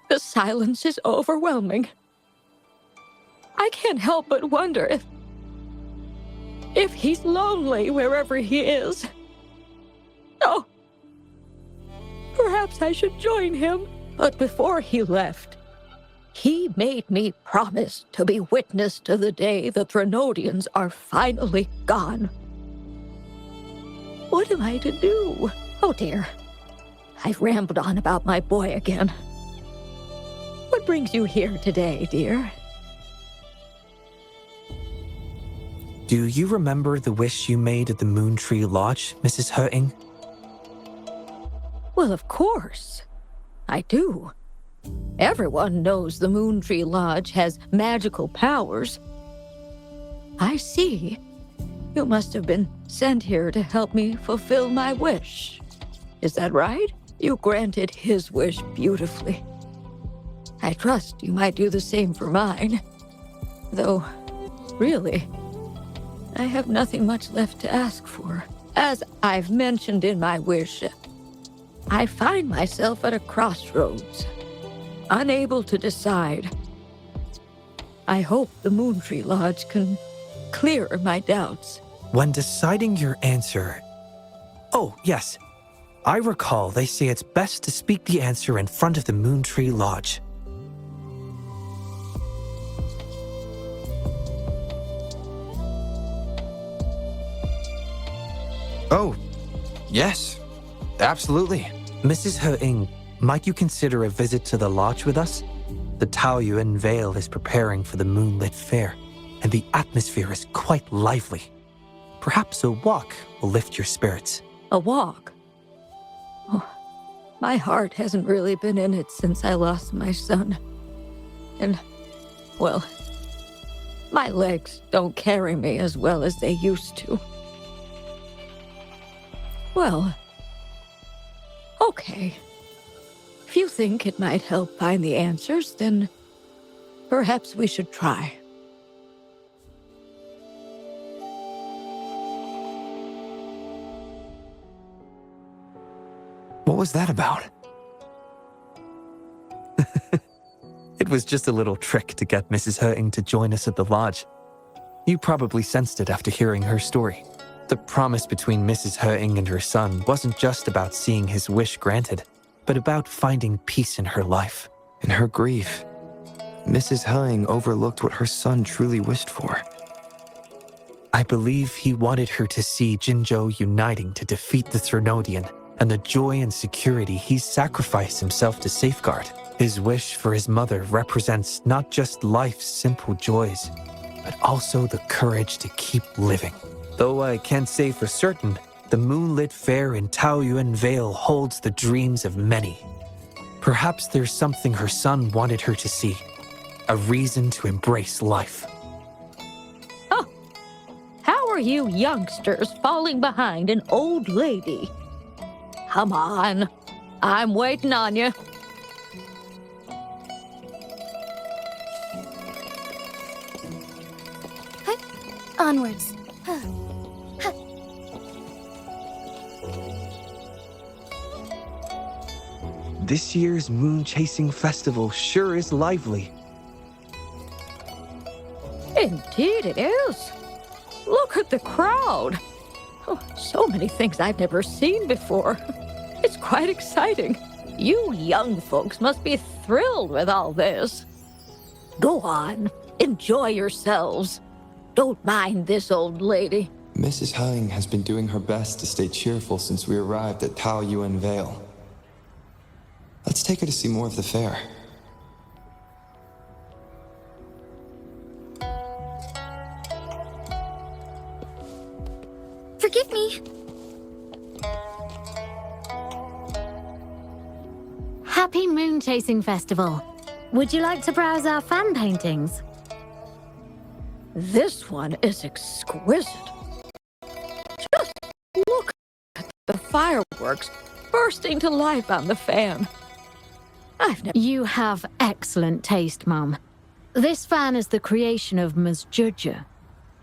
the silence is overwhelming. I can't help but wonder if he's lonely wherever he is. Oh, perhaps I should join him. But before he left, he made me promise to be witness to the day the Threnodians are finally gone. What am I to do? Oh dear, I've rambled on about my boy again. What brings you here today, dear? Do you remember the wish you made at the Moon Tree Lodge, Mrs. Wuthering? Well, of course. I do. Everyone knows the Moon Tree Lodge has magical powers. I see. You must have been sent here to help me fulfill my wish. Is that right? You granted his wish beautifully. I trust you might do the same for mine. Though, really, I have nothing much left to ask for. As I've mentioned in my wish, I find myself at a crossroads, unable to decide. I hope the Moon Tree Lodge can clear my doubts. When deciding your answer... Oh, yes. I recall they say it's best to speak the answer in front of the Moon Tree Lodge. Oh, yes. Absolutely. Mrs. Wuthering, might you consider a visit to the lodge with us? The Taoyuan Vale is preparing for the moonlit fair, and the atmosphere is quite lively. Perhaps a walk will lift your spirits. A walk? Oh, my heart hasn't really been in it since I lost my son. And, well, my legs don't carry me as well as they used to. Well, okay. If If you think it might help find the answers, then perhaps we should try. What was that about? It was just a little trick to get Mrs. Hurting to join us at the lodge. You probably sensed it after hearing her story. The promise between Mrs. Hurting and her son wasn't just about seeing his wish granted, but about finding peace in her life. In her grief, Mrs. Hurting overlooked what her son truly wished for. I believe he wanted her to see Jinzhou uniting to defeat the Threnodian, and the joy and security he sacrificed himself to safeguard. His wish for his mother represents not just life's simple joys, but also the courage to keep living. Though I can't say for certain, the moonlit fair in Taoyuan Vale holds the dreams of many. Perhaps there's something her son wanted her to see, a reason to embrace life. Oh, how are you youngsters falling behind an old lady? Come on, I'm waiting on you. Onwards. This year's moon chasing festival sure is lively. Indeed it is. Look at the crowd. Oh, so many things I've never seen before. It's quite exciting. You young folks must be thrilled with all this. Go on, enjoy yourselves. Don't mind this old lady. Mrs. Hurting has been doing her best to stay cheerful since we arrived at Taoyuan Vale. Let's take her to see more of the fair. Forgive me. Happy Moon Chasing Festival. Would you like to browse our fan paintings? This one is exquisite. Just look at the fireworks bursting to life on the fan. You have excellent taste, Mum. This fan is the creation of Ms. Judger.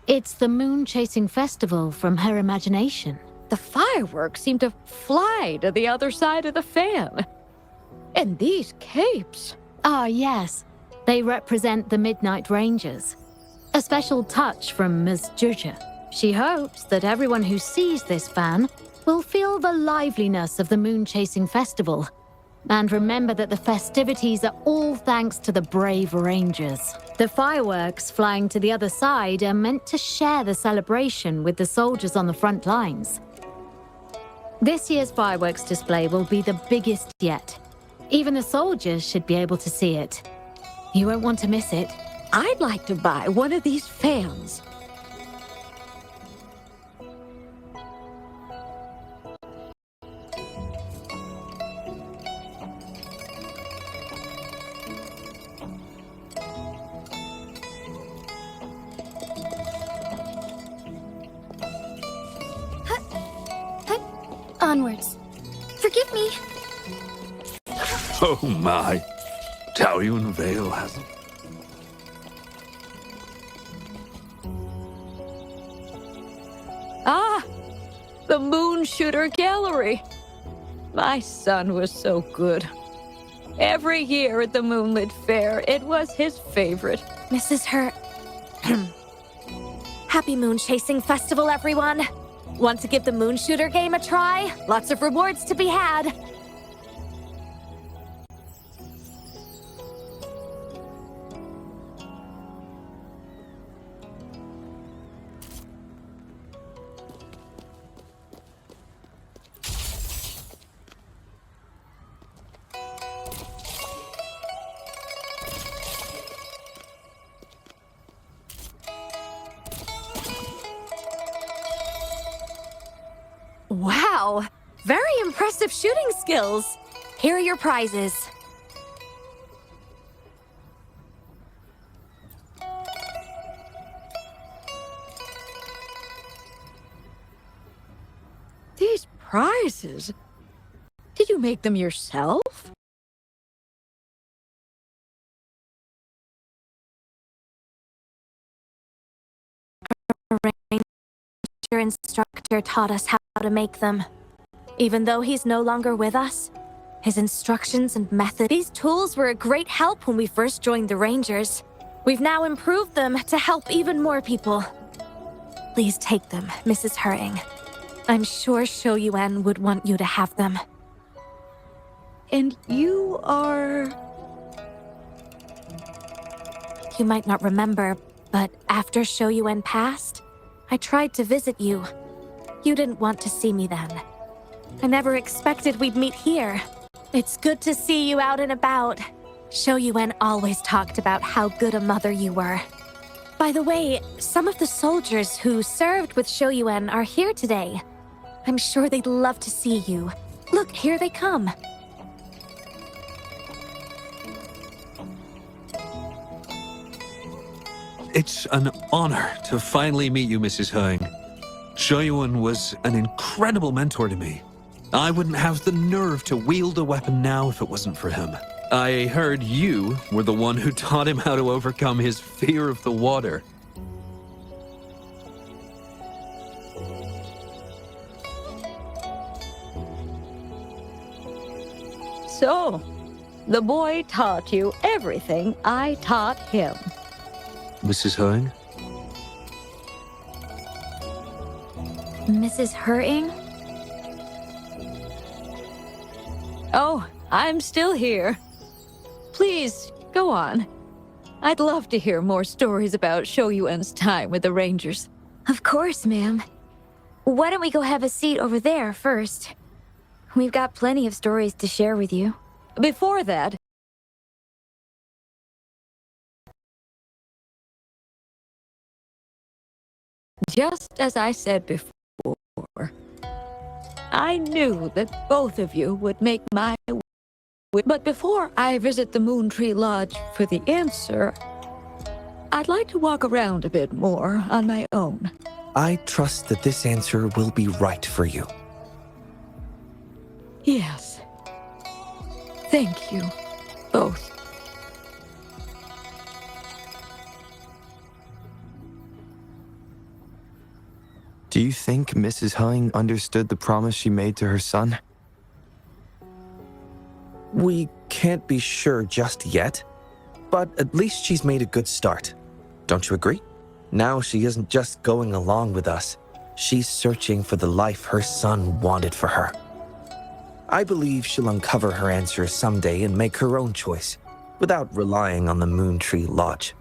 It's the Moon Chasing Festival from her imagination. The fireworks seem to fly to the other side of the fan. And these capes. Ah, yes. They represent the Midnight Rangers. A special touch from Ms. Judger. She hopes that everyone who sees this fan will feel the liveliness of the Moon Chasing Festival. And remember that the festivities are all thanks to the brave Rangers. The fireworks flying to the other side are meant to share the celebration with the soldiers on the front lines. This year's fireworks display will be the biggest yet. Even the soldiers should be able to see it. You won't want to miss it. I'd like to buy one of these fans. Onwards. Forgive me. Oh my. Taoyuan Vale has... Ah, the Moon Shooter Gallery. My son was so good. Every year at the Moonlit Fair, it was his favorite. Mrs. Hurt. Happy Moon Chasing Festival, everyone. Want to give the Moon Shooter game a try? Lots of rewards to be had. Wow, very impressive shooting skills. Here are your prizes. These prizes? Did you make them yourself? instructor taught us how to make them. Even though he's no longer with us, his instructions and methods. These tools were a great help when we first joined the Rangers. We've now improved them to help even more people. Please take them, Mrs. Hurting. I'm sure Shoyuan would want you to have them. And you are... You might not remember, but after Shoyuan passed, I tried to visit you. You didn't want to see me then. I never expected we'd meet here. It's good to see you out and about. Shoyuan always talked about how good a mother you were. By the way, some of the soldiers who served with Shoyuan are here today. I'm sure they'd love to see you. Look, here they come. It's an honor to finally meet you, Mrs. Hurting. Shoyuan was an incredible mentor to me. I wouldn't have the nerve to wield a weapon now if it wasn't for him. I heard you were the one who taught him how to overcome his fear of the water. So, the boy taught you everything I taught him. Mrs. Hurting? Mrs. Hurting? Oh, I'm still here. Please, go on. I'd love to hear more stories about Shoyuan's time with the Rangers. Of course, ma'am. Why don't we go have a seat over there first? We've got plenty of stories to share with you. Before that, just as I said before, I knew that both of you would make my way. But before I visit the Moon Tree Lodge for the answer, I'd like to walk around a bit more on my own. I trust that this answer will be right for you. Yes. Thank you, both. Do you think Mrs. Hurting understood the promise she made to her son? We can't be sure just yet, but at least she's made a good start. Don't you agree? Now she isn't just going along with us. She's searching for the life her son wanted for her. I believe she'll uncover her answers someday and make her own choice, without relying on the Moon Tree Lodge.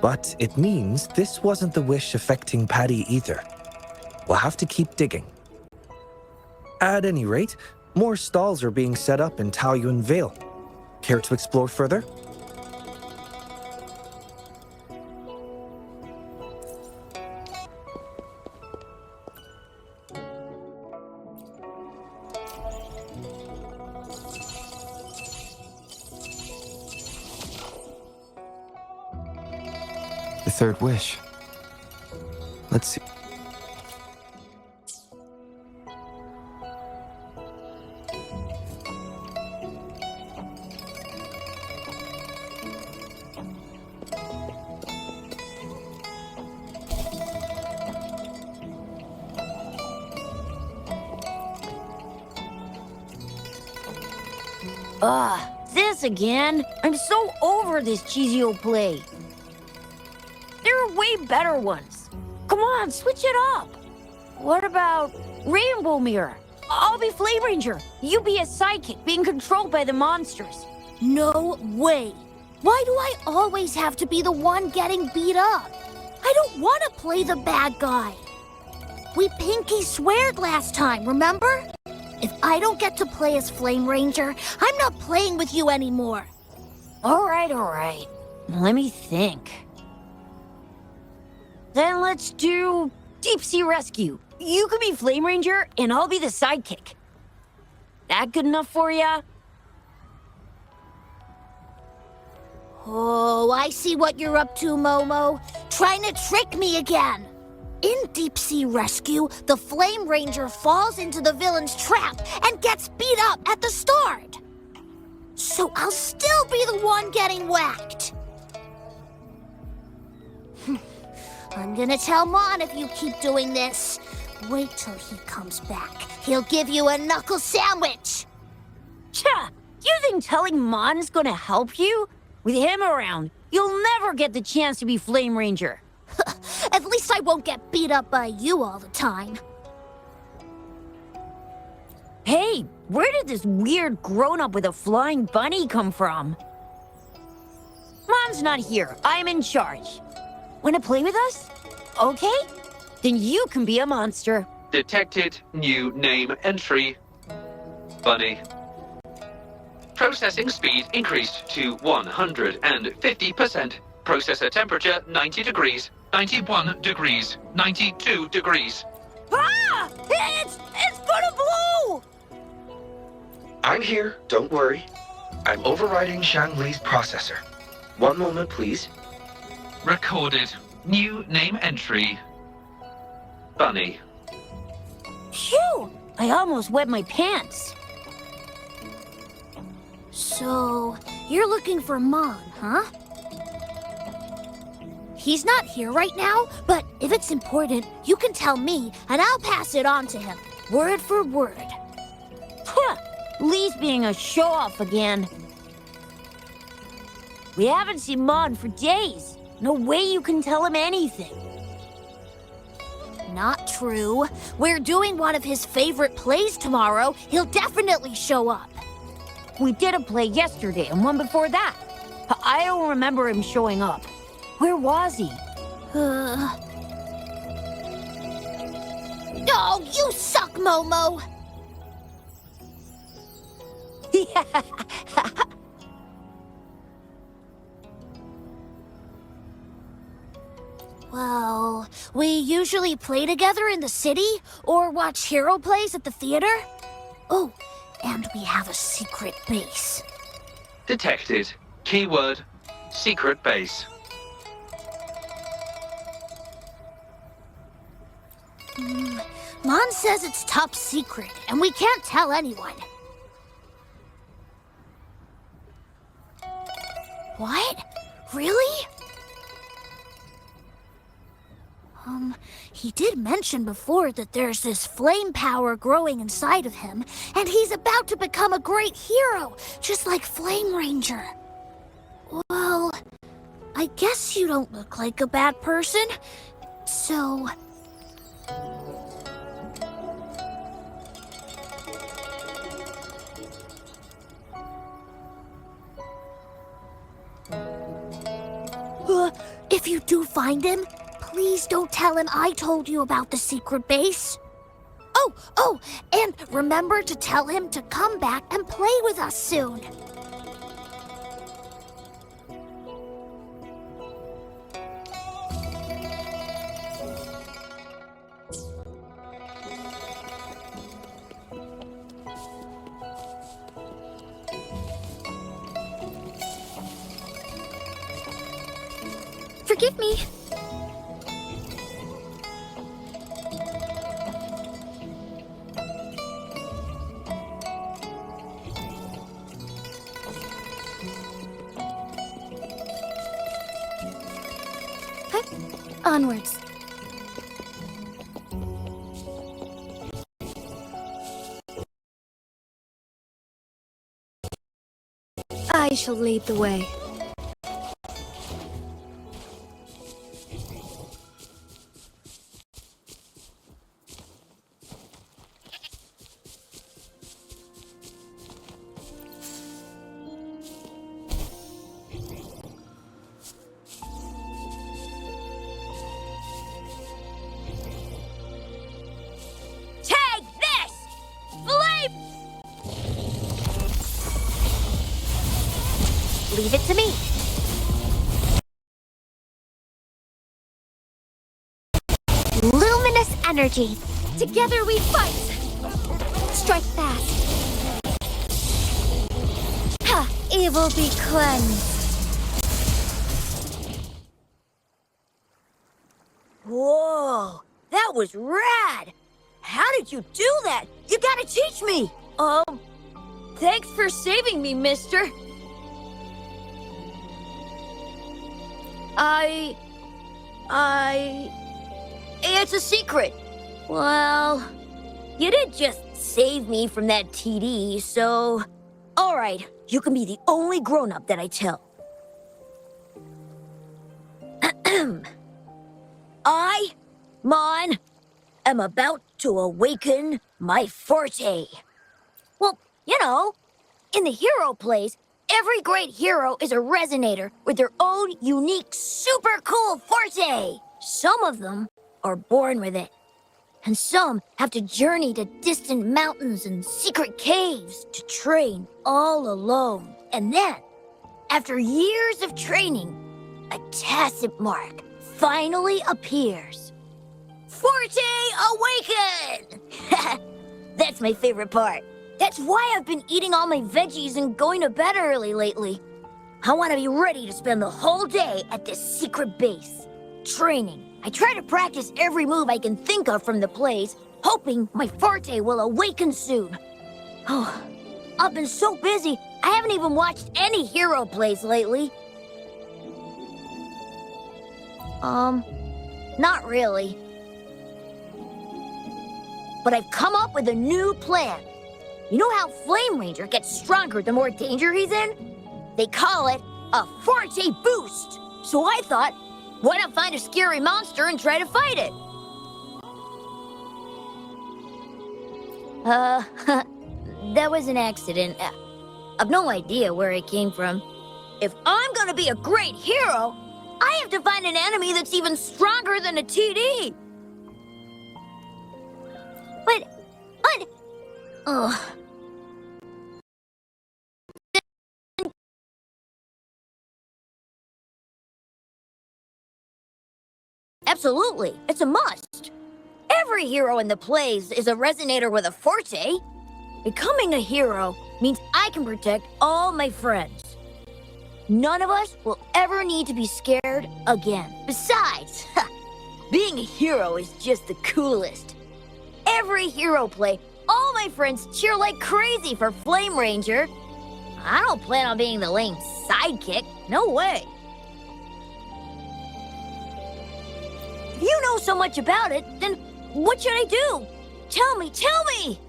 But it means this wasn't the wish affecting Patty either. We'll have to keep digging. At any rate, more stalls are being set up in Taoyuan Vale. Care to explore further? The third wish. Let's see. This again? I'm so over this cheesy old play. There are way better ones. Come on, switch it up. What about Rainbow Mirror? I'll be Flame Ranger. You be a sidekick being controlled by the monsters. No way. Why do I always have to be the one getting beat up? I don't want to play the bad guy. We pinky sweared last time, remember? If I don't get to play as Flame Ranger, I'm not playing with you anymore. All right. Let me think. Then let's do Deep Sea Rescue. You can be Flame Ranger, and I'll be the sidekick. That good enough for ya? Oh, I see what you're up to, Momo. Trying to trick me again. In Deep Sea Rescue, the Flame Ranger falls into the villain's trap and gets beat up at the start. So I'll still be the one getting whacked. I'm gonna tell Mon if you keep doing this. Wait till he comes back. He'll give you a knuckle sandwich! Cha! You think telling Mon's gonna help you? With him around, you'll never get the chance to be Flame Ranger. At least I won't get beat up by you all the time. Hey, where did this weird grown-up with a flying bunny come from? Mon's not here. I'm in charge. Wanna play with us? Okay? Then you can be a monster. Detected new name entry. Bunny. Processing speed increased to 150%. Processor temperature 90 degrees, 91 degrees, 92 degrees. Ah! It's gonna blow! I'm here, don't worry. I'm overriding Shanglei's processor. One moment, please. Recorded new name entry. Bunny. Phew! I almost wet my pants. So, you're looking for Mon, huh? He's not here right now, but if it's important, you can tell me, and I'll pass it on to him, word for word. Huh! Lee's being a show-off again. We haven't seen Mon for days. No way you can tell him anything. Not true. We're doing one of his favorite plays tomorrow. He'll definitely show up. We did a play yesterday and one before that. I don't remember him showing up. Where was he? Oh, you suck, Momo! Well, we usually play together in the city or watch hero plays at the theater. Oh, and we have a secret base. Detected. Keyword, secret base. Mon says it's top secret, and we can't tell anyone. What? Really? He did mention before that there's this flame power growing inside of him, and he's about to become a great hero, just like Flame Ranger. Well, I guess you don't look like a bad person, so... if you do find him, please don't tell him I told you about the secret base. Oh, and remember to tell him to come back and play with us soon. Forgive me. Onwards. I shall lead the way. Leave it to me. Luminous energy. Together we fight. Strike fast. Ha! Evil be cleansed. Whoa, that was rad. How did you do that? You gotta teach me. Thanks for saving me, mister. It's a secret. Well, you did just save me from that TD, so... Alright, you can be the only grown-up that I tell. I, Mon, am about to awaken my forte. Well, you know, in the hero plays, every great hero is a resonator with their own unique, super cool forte. Some of them are born with it, and some have to journey to distant mountains and secret caves to train all alone. And then, after years of training, a tacit mark finally appears. Forte awaken! That's my favorite part. That's why I've been eating all my veggies and going to bed early lately. I want to be ready to spend the whole day at this secret base, training. I try to practice every move I can think of from the plays, hoping my forte will awaken soon. Oh, I've been so busy, I haven't even watched any hero plays lately. Not really. But I've come up with a new plan. You know how Flame Ranger gets stronger the more danger he's in? They call it a Forte Boost. So I thought, why not find a scary monster and try to fight it? That was an accident. I've no idea where it came from. If I'm gonna be a great hero, I have to find an enemy that's even stronger than a TD. But... Ugh. Absolutely, it's a must. Every hero in the plays is a resonator with a forte. Becoming a hero means I can protect all my friends. None of us will ever need to be scared again. Besides, being a hero is just the coolest. Every hero play, all my friends cheer like crazy for Flame Ranger. I don't plan on being the lame sidekick. No way. If you know so much about it, then what should I do? Tell me, tell me!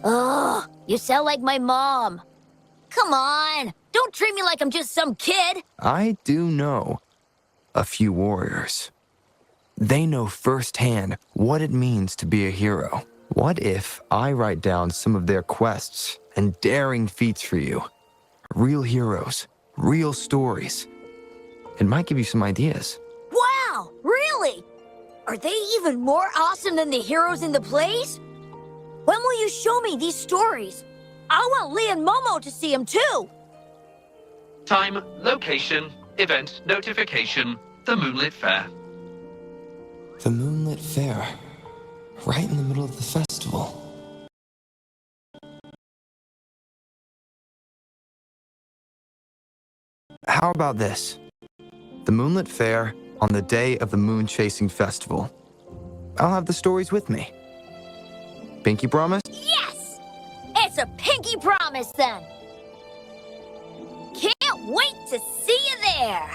Ugh, you sound like my mom. Come on, don't treat me like I'm just some kid. I do know a few warriors. They know firsthand what it means to be a hero. What if I write down some of their quests and daring feats for you? Real heroes, real stories. It might give you some ideas. Wow, really? Are they even more awesome than the heroes in the plays? When will you show me these stories? I want Lee and Momo to see them too. Time, location, event, notification, the Moonlit Fair. The Moonlit Fair, right in the middle of the festival. How about this? The Moonlit Fair on the day of the Moon Chasing Festival. I'll have the stories with me. Pinky promise? Yes! It's a pinky promise then. Can't wait to see you there.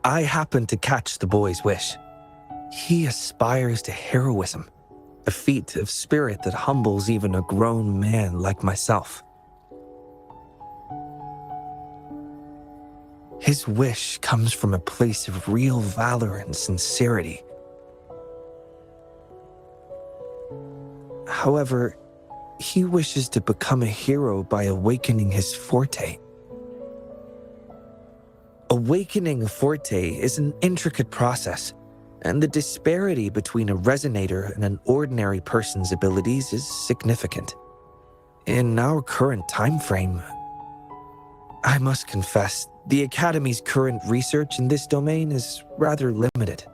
I happened to catch the boy's wish. He aspires to heroism, a feat of spirit that humbles even a grown man like myself. His wish comes from a place of real valor and sincerity. However, he wishes to become a hero by awakening his forte. Awakening a forte is an intricate process, and the disparity between a resonator and an ordinary person's abilities is significant. In our current time frame, I must confess The Academy's current research in this domain is rather limited.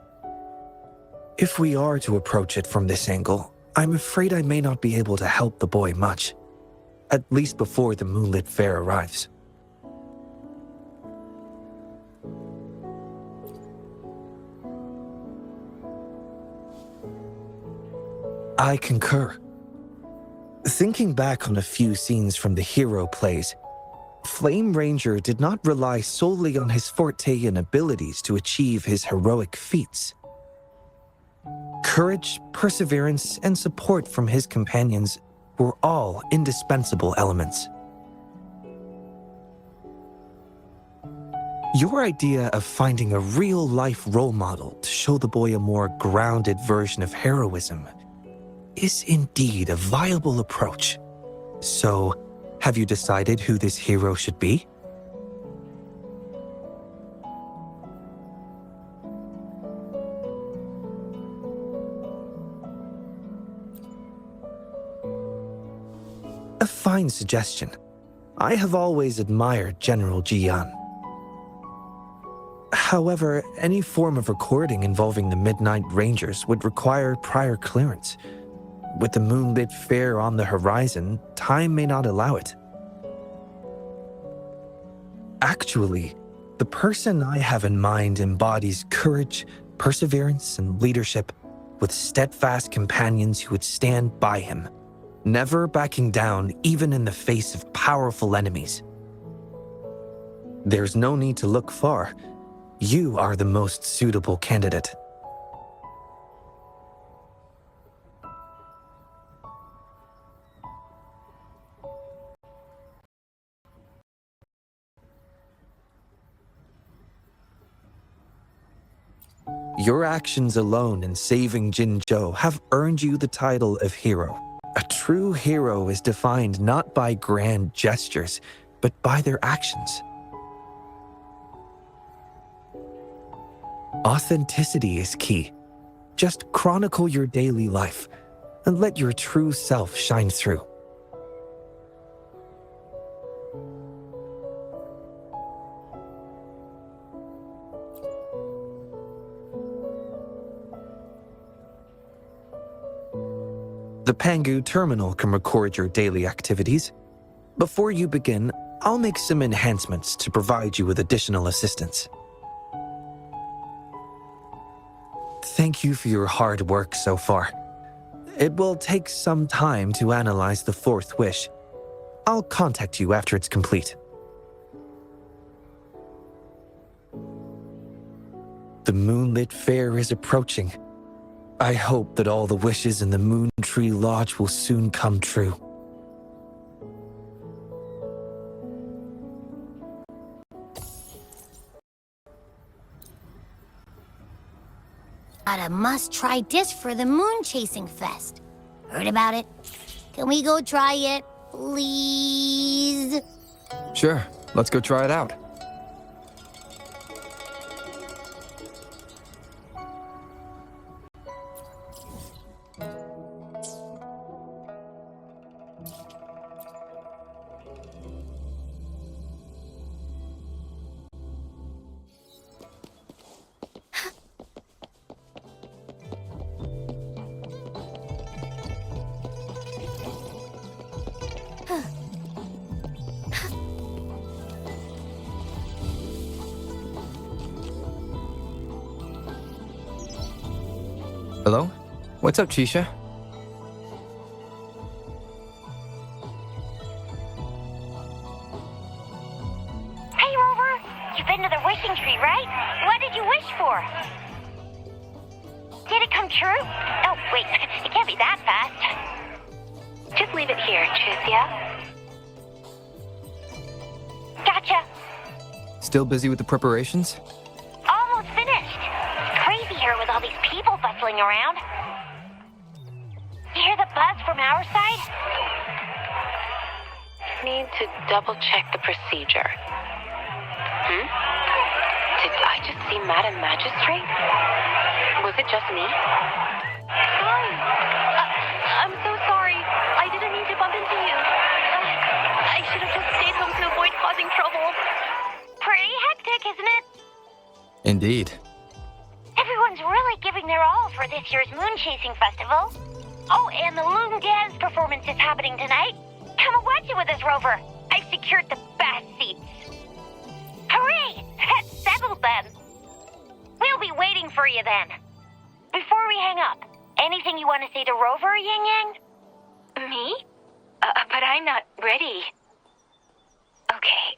If we are to approach it from this angle, I'm afraid I may not be able to help the boy much, at least before the Moonlit Fair arrives. I concur. Thinking back on a few scenes from the hero plays, Flame Ranger did not rely solely on his forte and abilities to achieve his heroic feats. Courage, perseverance, and support from his companions were all indispensable elements. Your idea of finding a real-life role model to show the boy a more grounded version of heroism is indeed a viable approach. So, have you decided who this hero should be? A fine suggestion. I have always admired General Jian. However, any form of recording involving the Midnight Rangers would require prior clearance. With the Moonlit Fair on the horizon, time may not allow it. Actually, the person I have in mind embodies courage, perseverance, and leadership, with steadfast companions who would stand by him, never backing down even in the face of powerful enemies. There's no need to look far. You are the most suitable candidate. Your actions alone in saving Jinzhou have earned you the title of hero. A true hero is defined not by grand gestures, but by their actions. Authenticity is key. Just chronicle your daily life and let your true self shine through. The Pangu terminal can record your daily activities. Before you begin, I'll make some enhancements to provide you with additional assistance. Thank you for your hard work so far. It will take some time to analyze the fourth wish. I'll contact you after it's complete. The Moonlit Fair is approaching. I hope that all the wishes in the Moon Tree Lodge will soon come true. Got a must-try dish for the Moon Chasing Fest. Heard about it? Can we go try it, please? Sure, let's go try it out. Hello? What's up, Chisha? Hey, Rover! You've been to the wishing tree, right? What did you wish for? Did it come true? Oh, wait, it can't be that fast. Just leave it here, Chusia. Gotcha. Still busy with the preparations? Almost finished. It's crazy here with all these people bustling around. You hear the buzz from our side? Need to double-check the procedure. Did I just see Madam Magistrate? Was it just me? Hi. I'm so sorry. I didn't mean to bump into you. I should have just stayed home to avoid causing trouble. Pretty heck Indeed. Everyone's really giving their all for this year's moon chasing festival. Oh, and the Loon Dance performance is happening tonight. Come and watch it with us, Rover. I've secured the best seats. Hooray! That's settled then. We'll be waiting for you then. Before we hang up, anything you want to say to Rover, Yang Yang? Me? But I'm not ready. Okay,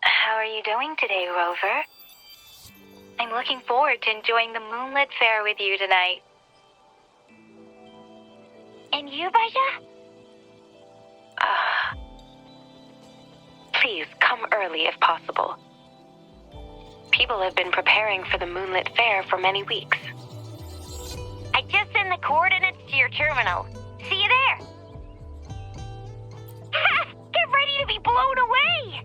how are you doing today, Rover? I'm looking forward to enjoying the Moonlit Fair with you tonight. And you, Baja? Please come early if possible. People have been preparing for the Moonlit Fair for many weeks. I just sent the coordinates to your terminal. See you there. Get ready to be blown away!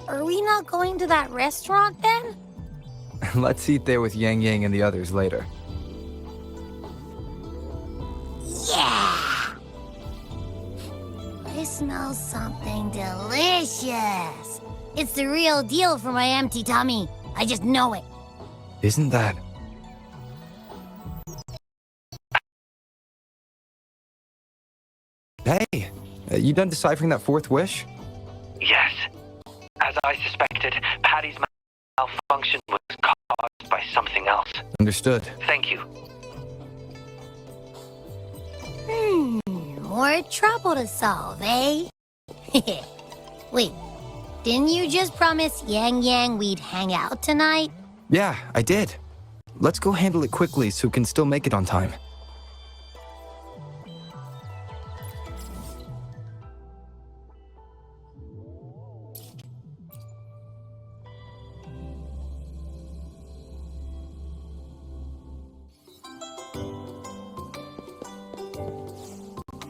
Are we not going to that restaurant then? Let's eat there with Yang Yang and the others later. Yeah! I smell something delicious. It's the real deal for my empty tummy. I just know it. Isn't that... Hey, you done deciphering that fourth wish? Yes. As I suspected, Patty's malfunction was caused by something else. Understood. Thank you. More trouble to solve, eh? Wait, didn't you just promise Yang Yang we'd hang out tonight? Yeah, I did. Let's go handle it quickly so we can still make it on time.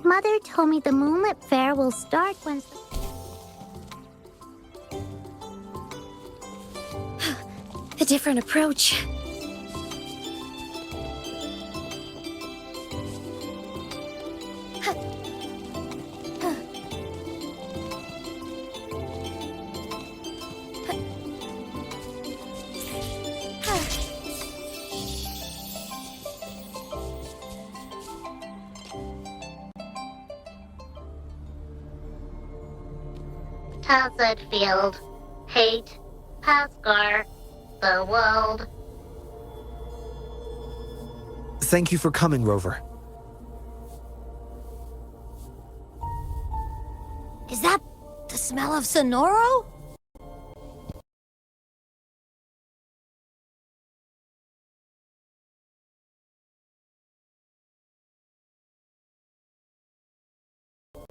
Mother told me the Moonlit Fair will start when... A different approach. Hazard Field, Hate, Pascar, the world. Thank you for coming, Rover. Is that the smell of Sonoro?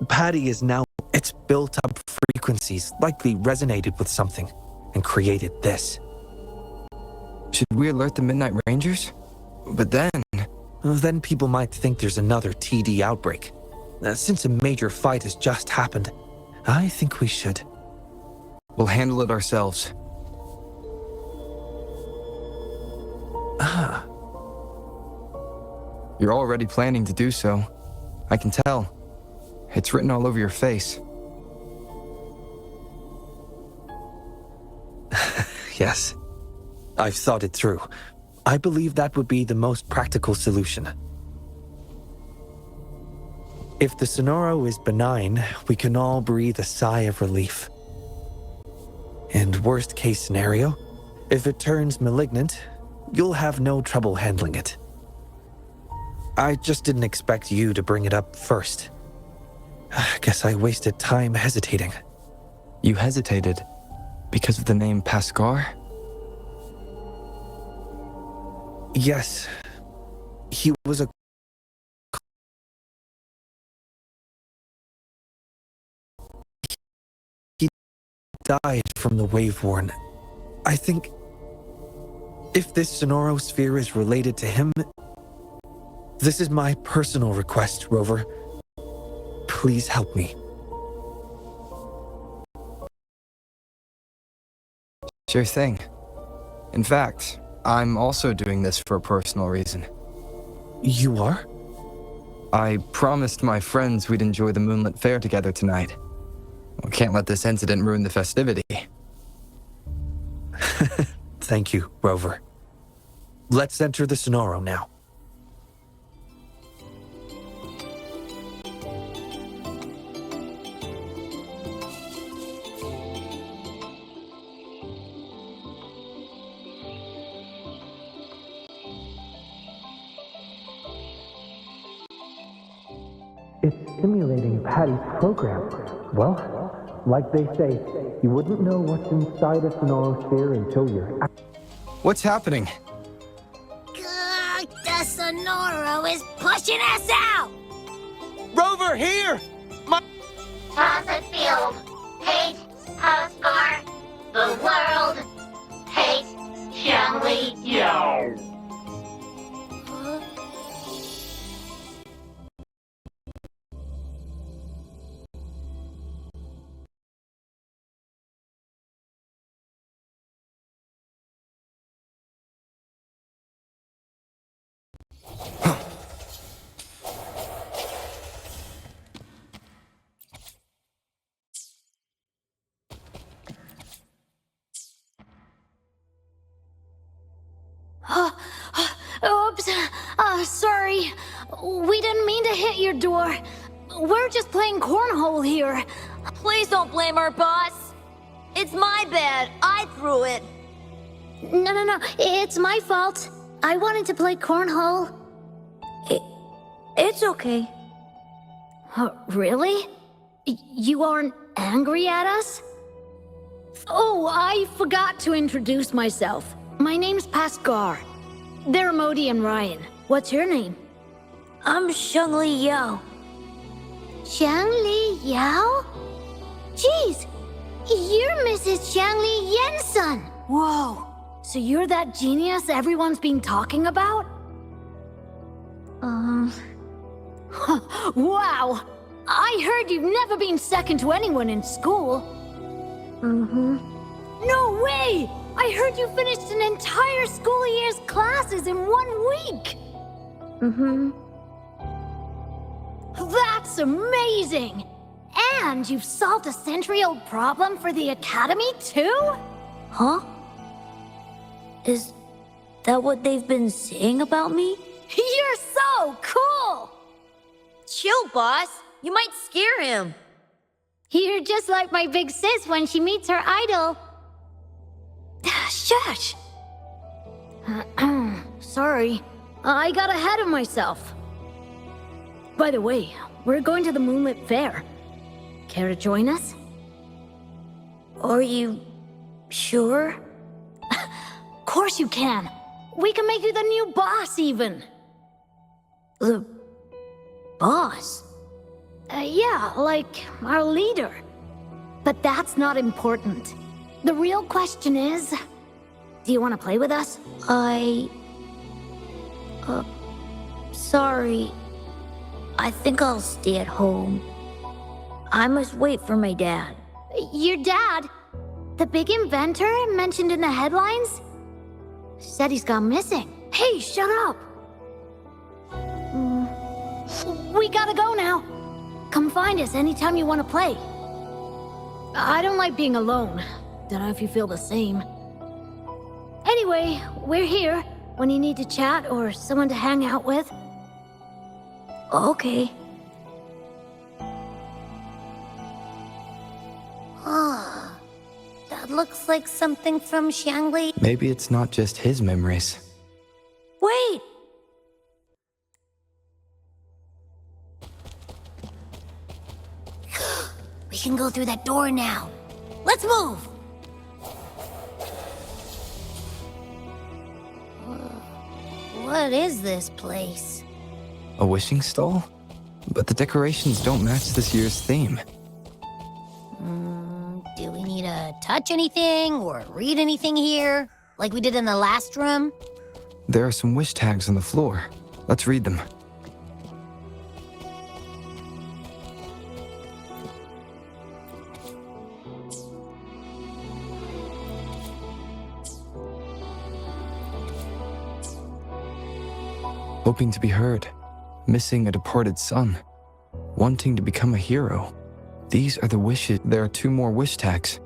Patty is now... Its built-up frequencies likely resonated with something and created this. Should we alert the Midnight Rangers? But then... Then people might think there's another TD outbreak. Since a major fight has just happened, I think we should. We'll handle it ourselves. Ah. You're already planning to do so. I can tell. It's written all over your face. Yes. I've thought it through. I believe that would be the most practical solution. If the Sonoro is benign, we can all breathe a sigh of relief. And worst case scenario, if it turns malignant, you'll have no trouble handling it. I just didn't expect you to bring it up first. I guess I wasted time hesitating. You hesitated because of the name Pascar? Yes. He was a... He died from the Wave-Worn. I think... if this Sonoro sphere is related to him... This is my personal request, Rover. Please help me. Sure thing. In fact, I'm also doing this for a personal reason. You are? I promised my friends we'd enjoy the moonlit fair together tonight. We can't let this incident ruin the festivity. Thank you, Rover. Let's enter the Sonoro now. It's simulating Patty's program. Well, like they say, you wouldn't know what's inside a sonorosphere until you're... What's happening? The Sonoro is pushing us out! Rover, here! Toss field. Hate Oscar. The world. Hate Xiangli Yao. Oops. Sorry. We didn't mean to hit your door. We're just playing cornhole here. Please don't blame our boss. It's my bad. I threw it. No. It's my fault. I wanted to play cornhole. It's okay. Really? You aren't angry at us? Oh, I forgot to introduce myself. My name's Pascal. They're Modi and Ryan. What's your name? I'm Xiangli Yao. Xiangli Yao? Jeez, you're Mrs. Xiangli Yensun. Whoa, so you're that genius everyone's been talking about? Wow, I heard you've never been second to anyone in school. No way! I heard you finished an entire school year's classes in 1 week! That's amazing! And you've solved a century-old problem for the Academy, too? Huh? Is that what they've been saying about me? You're so cool! Chill, boss. You might scare him. You're just like my big sis when she meets her idol. Shush! Sorry, I got ahead of myself. By the way, we're going to the Moonlit Fair. Care to join us? Are you sure? Of course you can. We can make you the new boss, even. The boss? Yeah, like our leader. But that's not important. The real question is, do you want to play with us? Sorry. I think I'll stay at home. I must wait for my dad. Your dad? The big inventor mentioned in the headlines? Said he's gone missing. Hey, shut up! We gotta go now. Come find us anytime you want to play. I don't like being alone. Don't know if you feel the same. Anyway, we're here when you need to chat or someone to hang out with. Okay. That looks like something from Xiangli. Maybe it's not just his memories. Wait! We can go through that door now. Let's move! What is this place? A wishing stall? But the decorations don't match this year's theme. Do we need to touch anything or read anything here? Like we did in the last room? There are some wish tags on the floor. Let's read them. Hoping to be heard. missing a departed son, wanting to become a hero. These are the wishes. There are 2 more wish tags.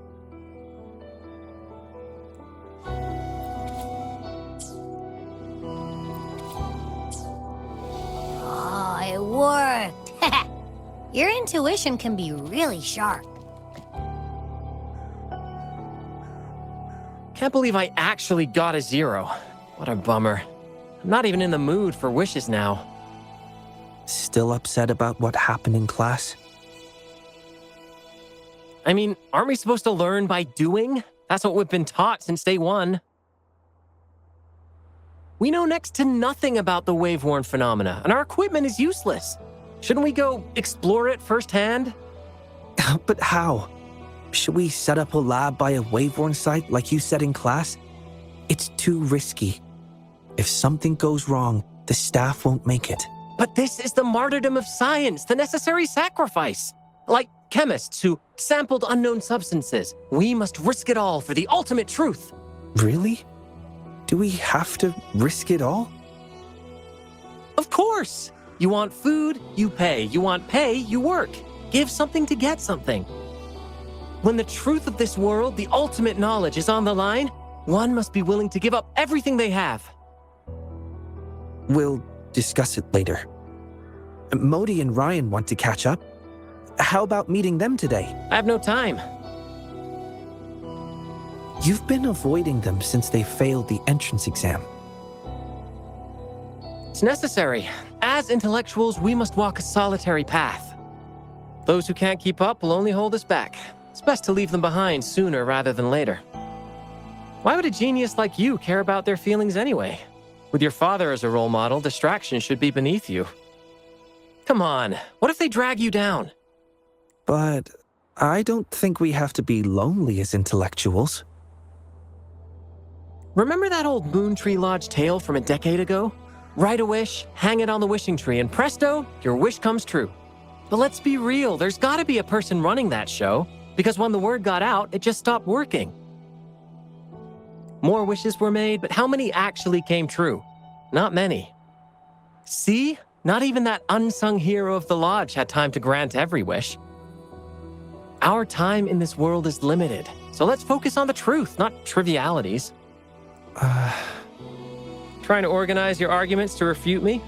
Oh, it worked. Your intuition can be really sharp. Can't believe I actually got a 0. What a bummer. I'm not even in the mood for wishes now. Still upset about what happened in class? I mean, aren't we supposed to learn by doing? That's what we've been taught since day 1. We know next to nothing about the wave-worn phenomena, and our equipment is useless. Shouldn't we go explore it firsthand? But how? Should we set up a lab by a wave-worn site like you said in class? It's too risky. If something goes wrong, the staff won't make it. But this is the martyrdom of science, the necessary sacrifice. Like chemists who sampled unknown substances. We must risk it all for the ultimate truth. Really? Do we have to risk it all? Of course! You want food, you pay. You want pay, you work. Give something to get something. When the truth of this world, the ultimate knowledge, is on the line, one must be willing to give up everything they have. We'll discuss it later. Modi and Ryan want to catch up. How about meeting them today? I have no time. You've been avoiding them since they failed the entrance exam. It's necessary. As intellectuals, we must walk a solitary path. Those who can't keep up will only hold us back. It's best to leave them behind sooner rather than later. Why would a genius like you care about their feelings anyway? With your father as a role model, distraction should be beneath you. Come on, what if they drag you down? But I don't think we have to be lonely as intellectuals. Remember that old Moon Tree Lodge tale from a decade ago? Write a wish, hang it on the wishing tree, and presto, your wish comes true. But let's be real, there's gotta be a person running that show, because when the word got out, it just stopped working. More wishes were made, but how many actually came true? Not many. See? Not even that unsung hero of the lodge had time to grant every wish. Our time in this world is limited, so let's focus on the truth, not trivialities. Trying to organize your arguments to refute me?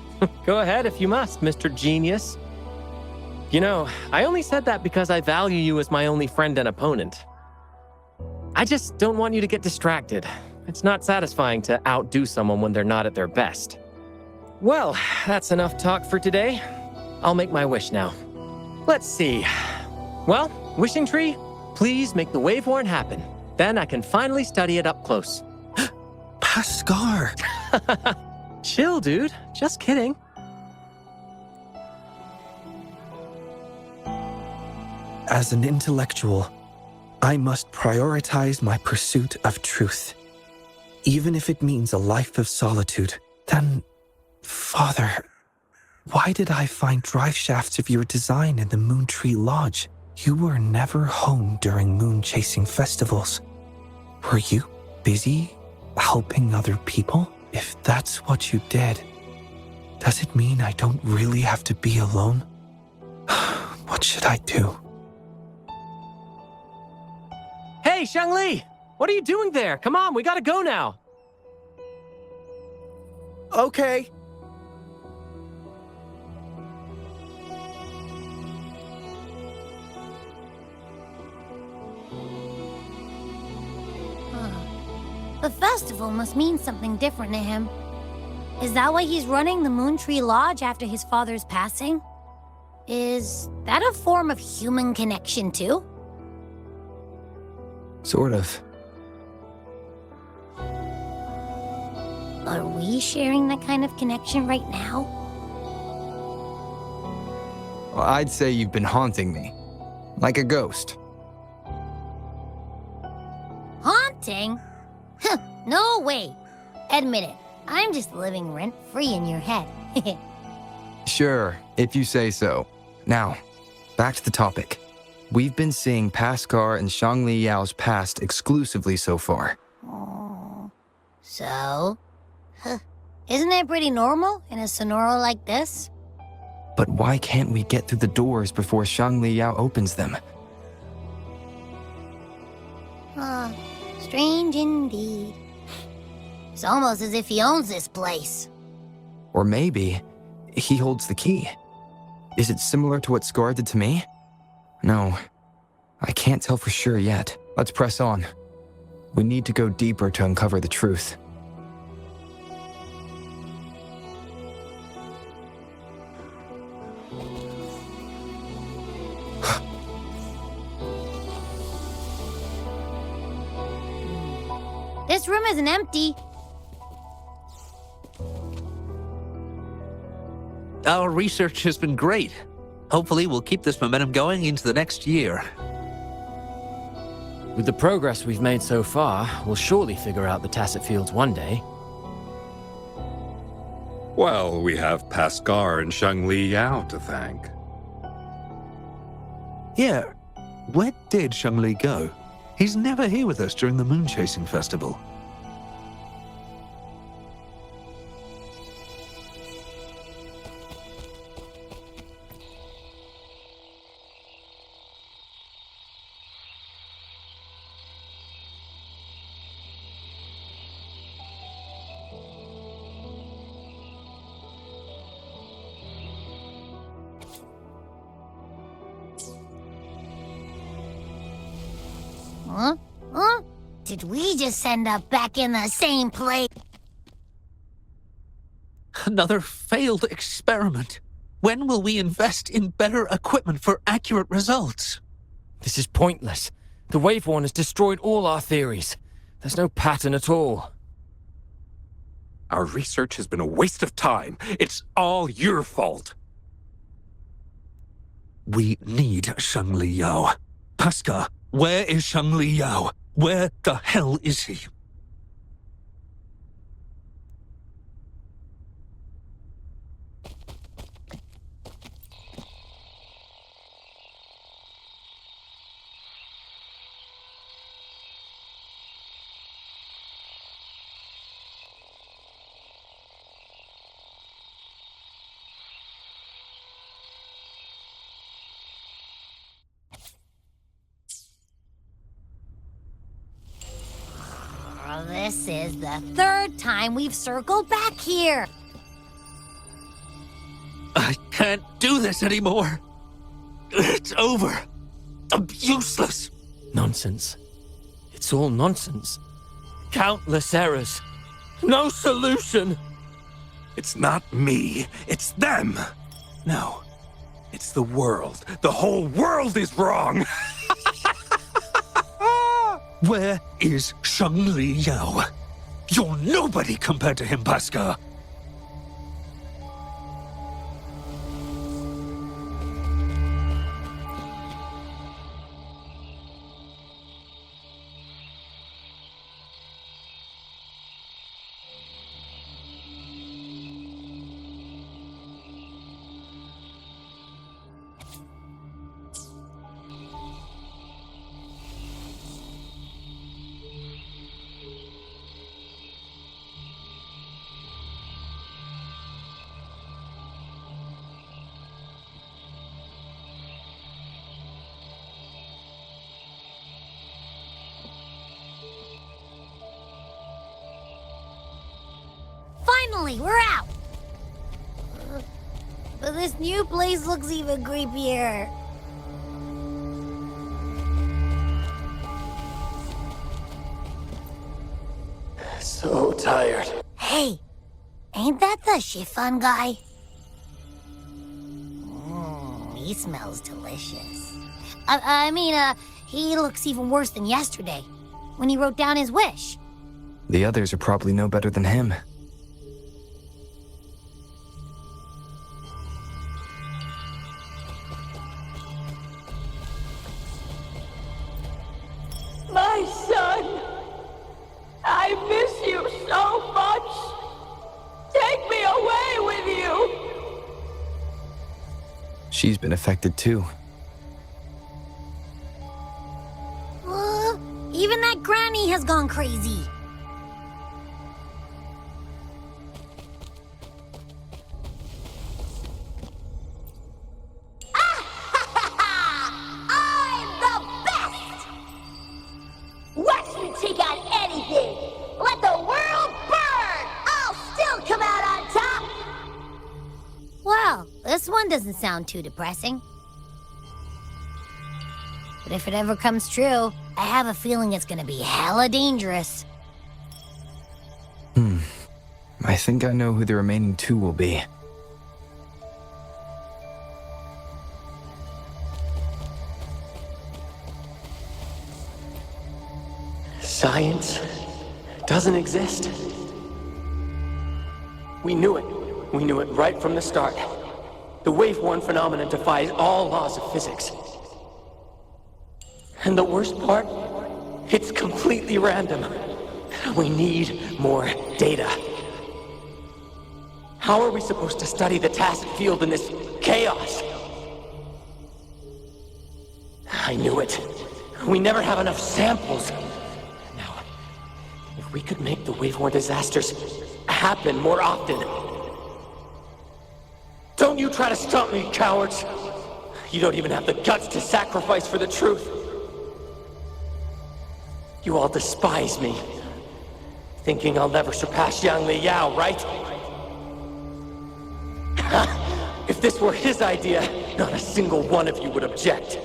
Go ahead if you must, Mr. Genius. You know, I only said that because I value you as my only friend and opponent. I just don't want you to get distracted. It's not satisfying to outdo someone when they're not at their best. Well, that's enough talk for today. I'll make my wish now. Let's see. Well, wishing tree, please make the wave-worn happen. Then I can finally study it up close. Pascar! Chill, dude. Just kidding. As an intellectual, I must prioritize my pursuit of truth. Even if it means a life of solitude, then, Father, why did I find drive shafts of your design in the Moon Tree Lodge? You were never home during moon-chasing festivals. Were you busy helping other people? If that's what you did, does it mean I don't really have to be alone? What should I do? Hey, Shangli! What are you doing there? Come on, we gotta go now. Okay. The festival must mean something different to him. Is that why he's running the Moon Tree Lodge after his father's passing? Is that a form of human connection too? Sort of. Are we sharing that kind of connection right now? Well, I'd say you've been haunting me. Like a ghost. Haunting? Huh, no way. Admit it, I'm just living rent-free in your head. Sure, if you say so. Now, back to the topic. We've been seeing Pascar and Shangli Yao's past exclusively so far. Oh, so? Huh. Isn't that pretty normal in a Sonora like this? But why can't we get through the doors before Shangli Yao opens them? Strange indeed. It's almost as if he owns this place. Or maybe he holds the key. Is it similar to what Scar did to me? No, I can't tell for sure yet. Let's press on. We need to go deeper to uncover the truth. This room isn't empty. Our research has been great. Hopefully we'll keep this momentum going into the next year. With the progress we've made so far, we'll surely figure out the Tacet Fields one day. Well, we have Pascar and Shangli Yao to thank. Yeah, where did Shangli go? He's never here with us during the moon chasing festival. Huh? Huh? Did we just end up back in the same place? Another failed experiment. When will we invest in better equipment for accurate results? This is pointless. The Waveworn has destroyed all our theories. There's no pattern at all. Our research has been a waste of time. It's all your fault. We need Shangli Yao. Pascal, where is Shangli Yao? Where the hell is he? This is the third time we've circled back here. I can't do this anymore. It's over. I'm useless. Nonsense. It's all nonsense. Countless errors. No solution. It's not me. It's them. No. It's the world. The whole world is wrong. Where is Shangli Yao? You're nobody compared to him, Pascal. Finally, we're out! But this new place looks even creepier. So tired. Hey, ain't that the chiffon guy? He smells delicious. I mean, he looks even worse than yesterday, when he wrote down his wish. The others are probably no better than him. My son! I miss you so much! Take me away with you! She's been affected too. Even that granny has gone crazy. This one doesn't sound too depressing. But if it ever comes true, I have a feeling it's gonna be hella dangerous. I think I know who the remaining two will be. Science doesn't exist. We knew it. We knew it right from the start. The wave-worn phenomenon defies all laws of physics. And the worst part? It's completely random. We need more data. How are we supposed to study the tacit field in this chaos? I knew it. We never have enough samples. Now, if we could make the wave-worn disasters happen more often. Don't you try to stop me, cowards! You don't even have the guts to sacrifice for the truth. You all despise me, thinking I'll never surpass Yang Li Yao, right? If this were his idea, not a single one of you would object.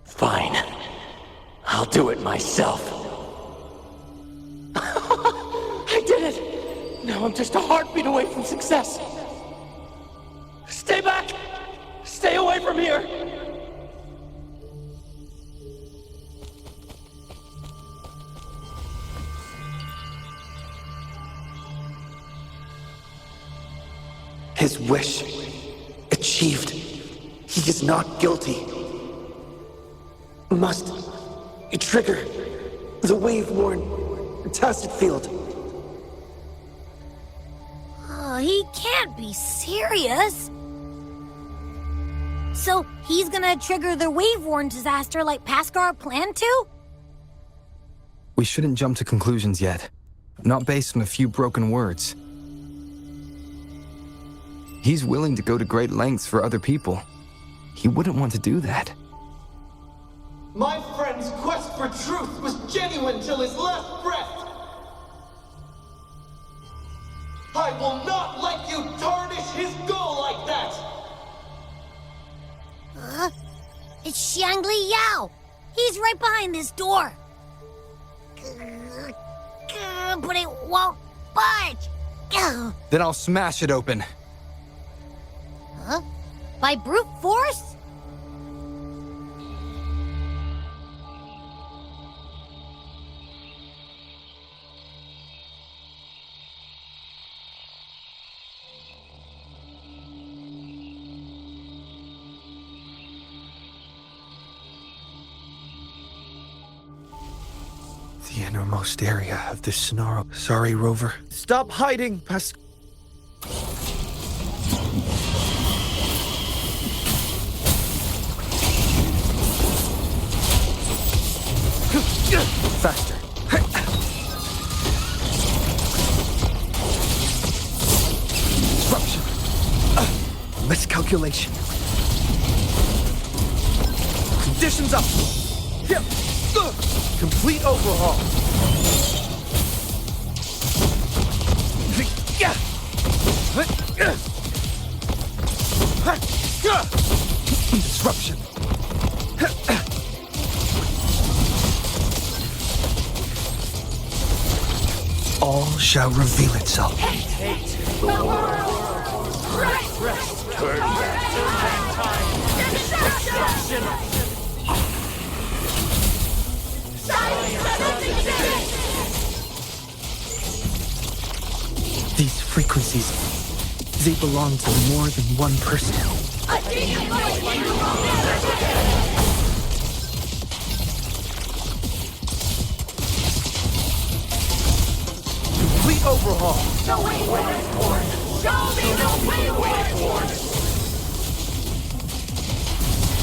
Fine. I'll do it myself. I did it! Now I'm just a heartbeat away from success. Stay back! Stay away from here! His wish achieved. He is not guilty. Must trigger the wave-worn tacit field. Oh, he can't be serious. So he's gonna trigger the wave-worn disaster like Paskar planned to? We shouldn't jump to conclusions yet. Not based on a few broken words. He's willing to go to great lengths for other people. He wouldn't want to do that. My friend's quest for truth was genuine till his last breath. I will not let you tarnish his goal like that! It's Yang Li Yao. He's right behind this door. But it won't budge. Then I'll smash it open. Huh? By brute force? The innermost area of this snarl. Sorry, Rover. Stop hiding, Faster. Disruption. Miscalculation. Conditions up. Complete overhaul. Disruption. All shall reveal itself. Hate the world. Rest. Turn back time. Destruction. These frequencies, they belong to more than one person. Complete overhaul. The wave-worn. Show me the wave-worn.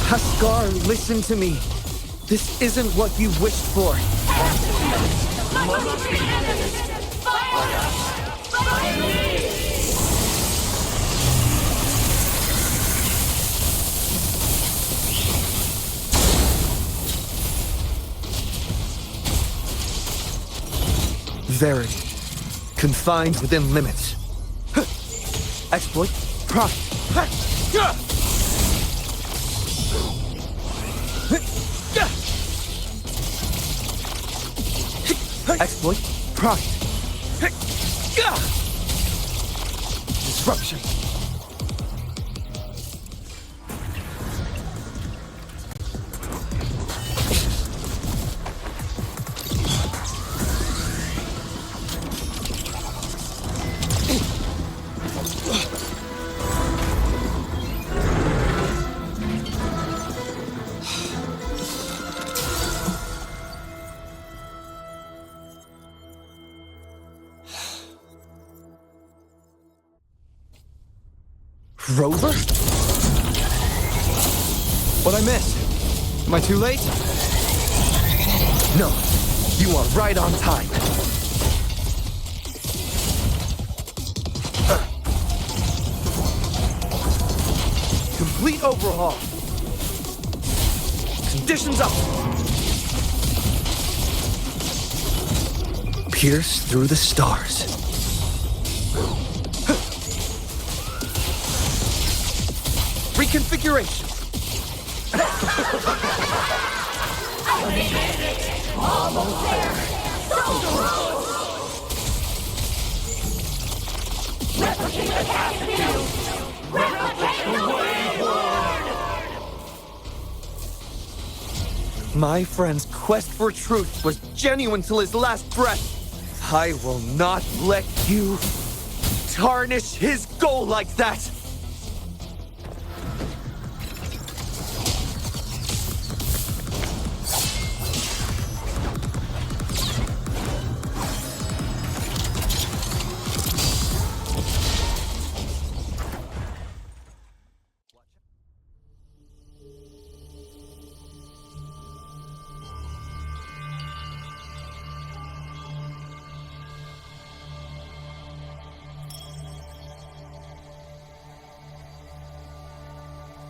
Paskar, listen to me. This isn't what you wished for. Very confined within limits. Exploit Exploit. Pride. Disruption. Rover? What'd I miss? Am I too late? No, you are right on time. Complete overhaul. Conditions up. Pierce through the stars. Reconfiguration. I did it! Almost there! So close! Replicate the casting field! Replicate the wave! My friend's quest for truth was genuine till his last breath. I will not let you tarnish his goal like that.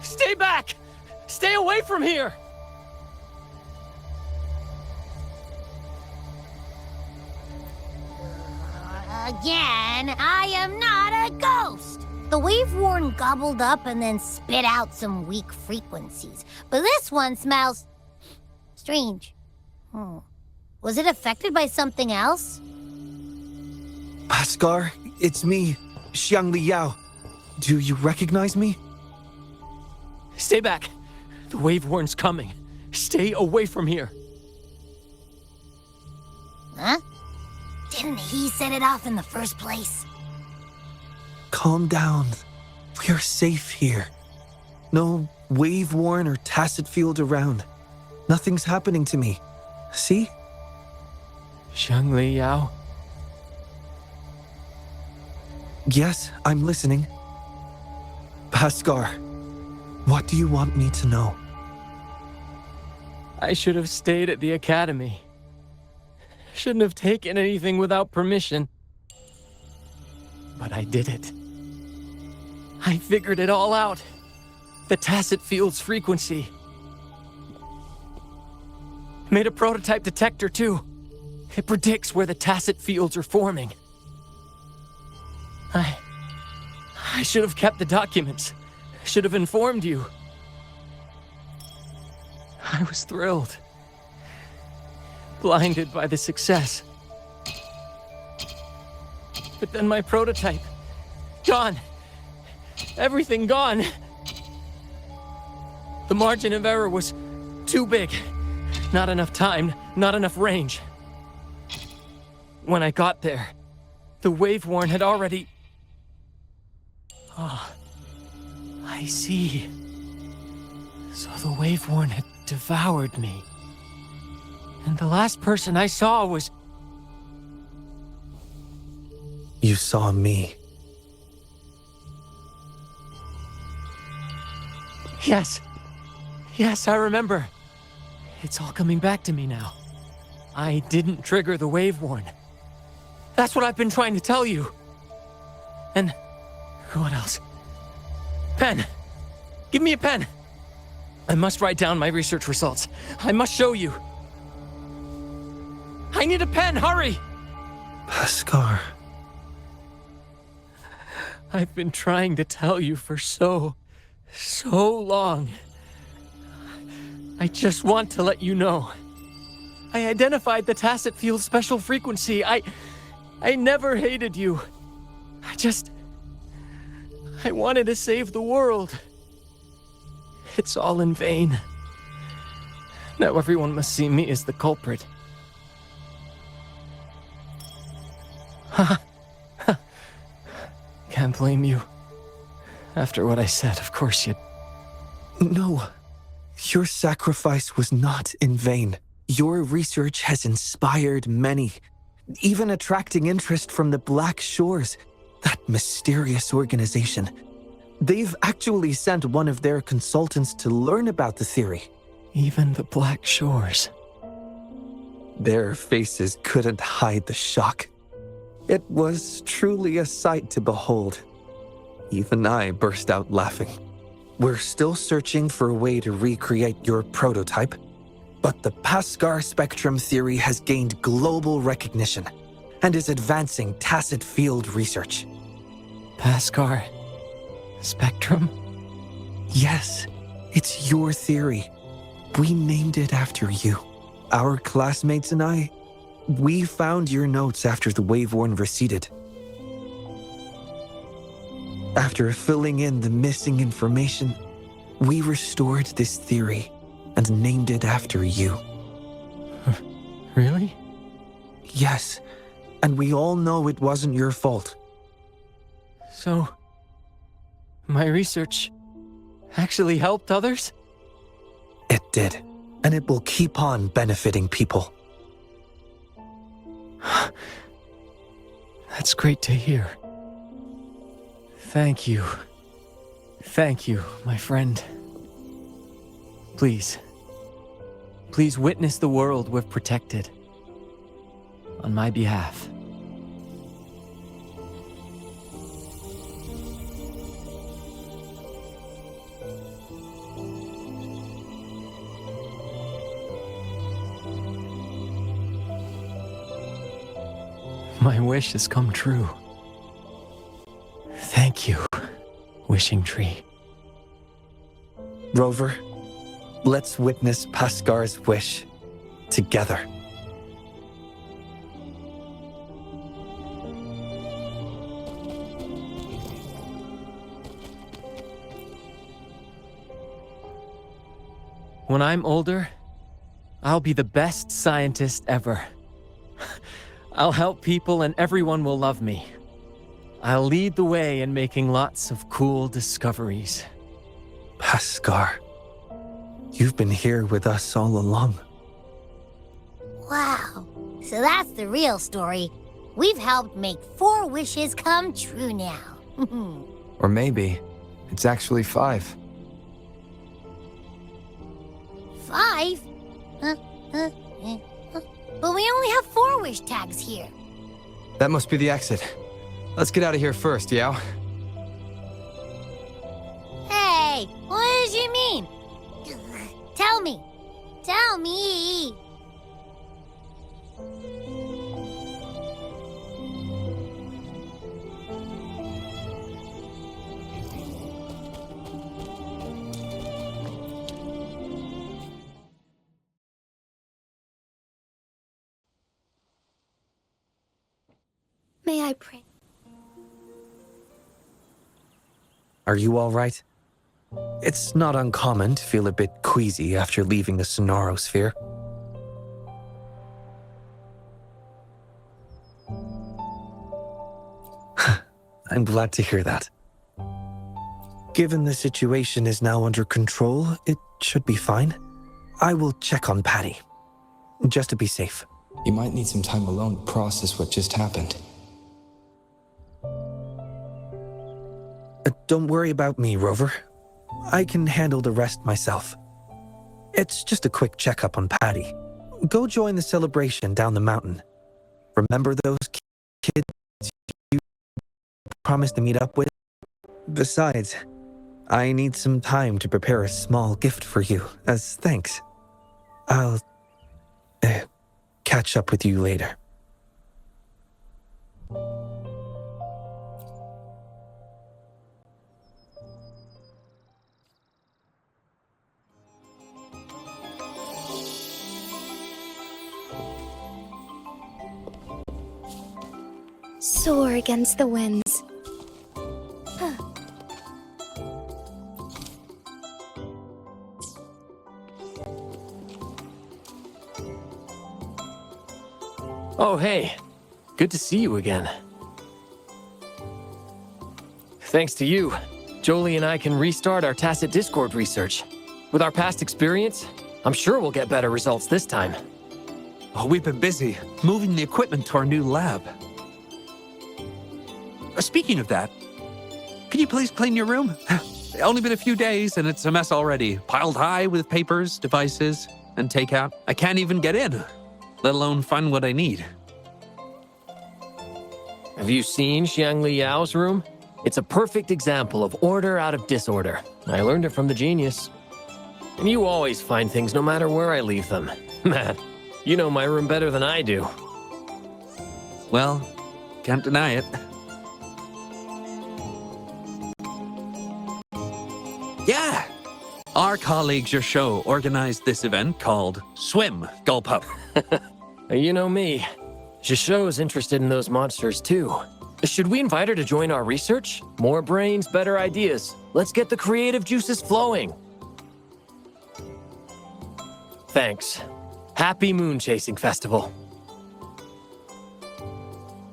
Stay back! Stay away from here! Again, I am not a ghost. The wave-worn gobbled up and then spit out some weak frequencies. But this one smells strange. Was it affected by something else? Bhaskar, it's me, Xiangli Yao. Do you recognize me? Stay back. The wave-worn's coming. Stay away from here. Huh? Didn't he set it off in the first place? Calm down. We're safe here. No wave-worn or tacit field around. Nothing's happening to me. See? Xiangli Yao? Yes, I'm listening. Bhaskar, what do you want me to know? I should have stayed at the academy. Shouldn't have taken anything without permission. But I did it. I figured it all out. The tacit field's frequency. Made a prototype detector, too. It predicts where the tacit fields are forming. I should have kept the documents. Should have informed you. I was thrilled. Blinded by the success. But then my prototype. Gone. Everything gone. The margin of error was too big. Not enough time, not enough range. When I got there, the wave-worn had already... Ah, I see. So the wave-worn had devoured me. And the last person I saw was... You saw me. Yes. Yes, I remember. It's all coming back to me now. I didn't trigger the wave-worn. That's what I've been trying to tell you. And... what else? Pen! Give me a pen! I must write down my research results. I must show you. I need a pen, hurry! Bhaskar. I've been trying to tell you for so long. I just want to let you know. I identified the tacit field special frequency. I never hated you. I wanted to save the world. It's all in vain. Now everyone must see me as the culprit. Can't blame you. After what I said, of course you'd... No. Your sacrifice was not in vain. Your research has inspired many, even attracting interest from the Black Shores, that mysterious organization. They've actually sent one of their consultants to learn about the theory. Even the Black Shores. Their faces couldn't hide the shock. It was truly a sight to behold. Even I burst out laughing. We're still searching for a way to recreate your prototype, but the Pascar spectrum theory has gained global recognition and is advancing tacit field research. Pascar spectrum? Yes, it's your theory. We named it after you. Our classmates and I, we found your notes after the Waveworn receded. After filling in the missing information, we restored this theory and named it after you. Really? Yes, and we all know it wasn't your fault. So, my research actually helped others? It did, and it will keep on benefiting people. That's great to hear. Thank you. Thank you, my friend. Please witness the world we've protected. On my behalf. My wish has come true. Thank you, Wishing Tree. Rover, let's witness Pascar's wish together. When I'm older, I'll be the best scientist ever. I'll help people and everyone will love me. I'll lead the way in making lots of cool discoveries. Pascar, you've been here with us all along. Wow, so that's the real story. We've helped make 4 wishes come true now. Or maybe it's actually 5. 5? But we only have 4 wish tags here. That must be the exit. Let's get out of here first, Yao. Hey, what did you mean? Tell me. Tell me. May I pray? Are you all right? It's not uncommon to feel a bit queasy after leaving the Sonorosphere. I'm glad to hear that. Given the situation is now under control, it should be fine. I will check on Patty, just to be safe. You might need some time alone to process what just happened. Don't worry about me, Rover. I can handle the rest myself. It's just a quick checkup on Patty. Go join the celebration down the mountain. Remember those kids you promised to meet up with? Besides, I need some time to prepare a small gift for you as thanks. I'll catch up with you later. soar against the winds. Oh, hey. Good to see you again. Thanks to you, Jolie and I can restart our tacit discord research. With our past experience, I'm sure we'll get better results this time. Oh, we've been busy moving the equipment to our new lab. Speaking of that, can you please clean your room? Only been a few days and it's a mess already. Piled high with papers, devices, and takeout. I can't even get in, let alone find what I need. Have you seen Xiangli Yao's room? It's a perfect example of order out of disorder. I learned it from the genius. And you always find things no matter where I leave them. Man, you know my room better than I do. Well, can't deny it. Yeah! Our colleagues your show organized this event called Swim, Gulp Up. You know me. Jisho's interested in those monsters too. Should we invite her to join our research? More brains, better ideas. Let's get the creative juices flowing. Thanks. Happy Moon Chasing Festival.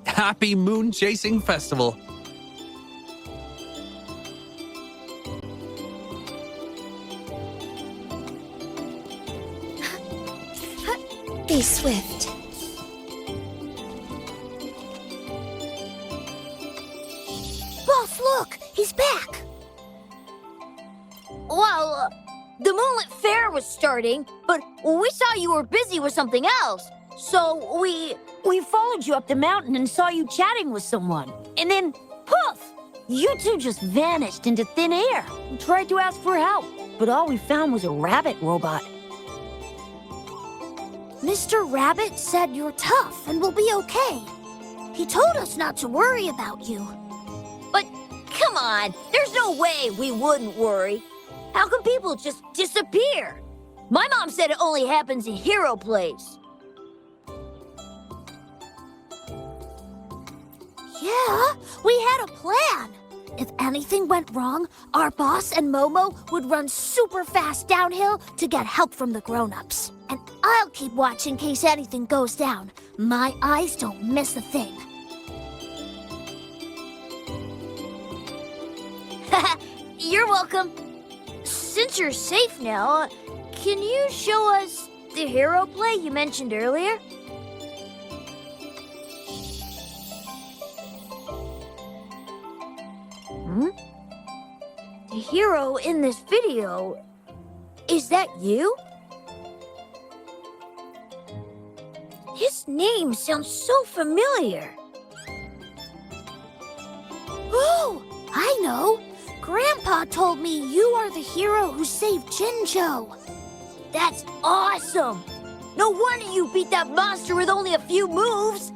Happy Moon Chasing Festival. Be swift. Boss, look! He's back! Well, the Moonlit Fair was starting, but we saw you were busy with something else. So we followed you up the mountain and saw you chatting with someone. And then, poof! You two just vanished into thin air. We tried to ask for help, but all we found was a rabbit robot. Mr. Rabbit said you're tough and will be okay. He told us not to worry about you. But come on, there's no way we wouldn't worry. How can people just disappear? My mom said it only happens in hero plays. Yeah, we had a plan. If anything went wrong, our boss and Momo would run super fast downhill to get help from the grown-ups. And I'll keep watch in case anything goes down. My eyes don't miss a thing. You're welcome. Since you're safe now, can you show us the hero play you mentioned earlier? The hero in this video, is that you? His name sounds so familiar. Oh, I know. Grandpa told me you are the hero who saved Jinjo. That's awesome! No wonder you beat that monster with only a few moves.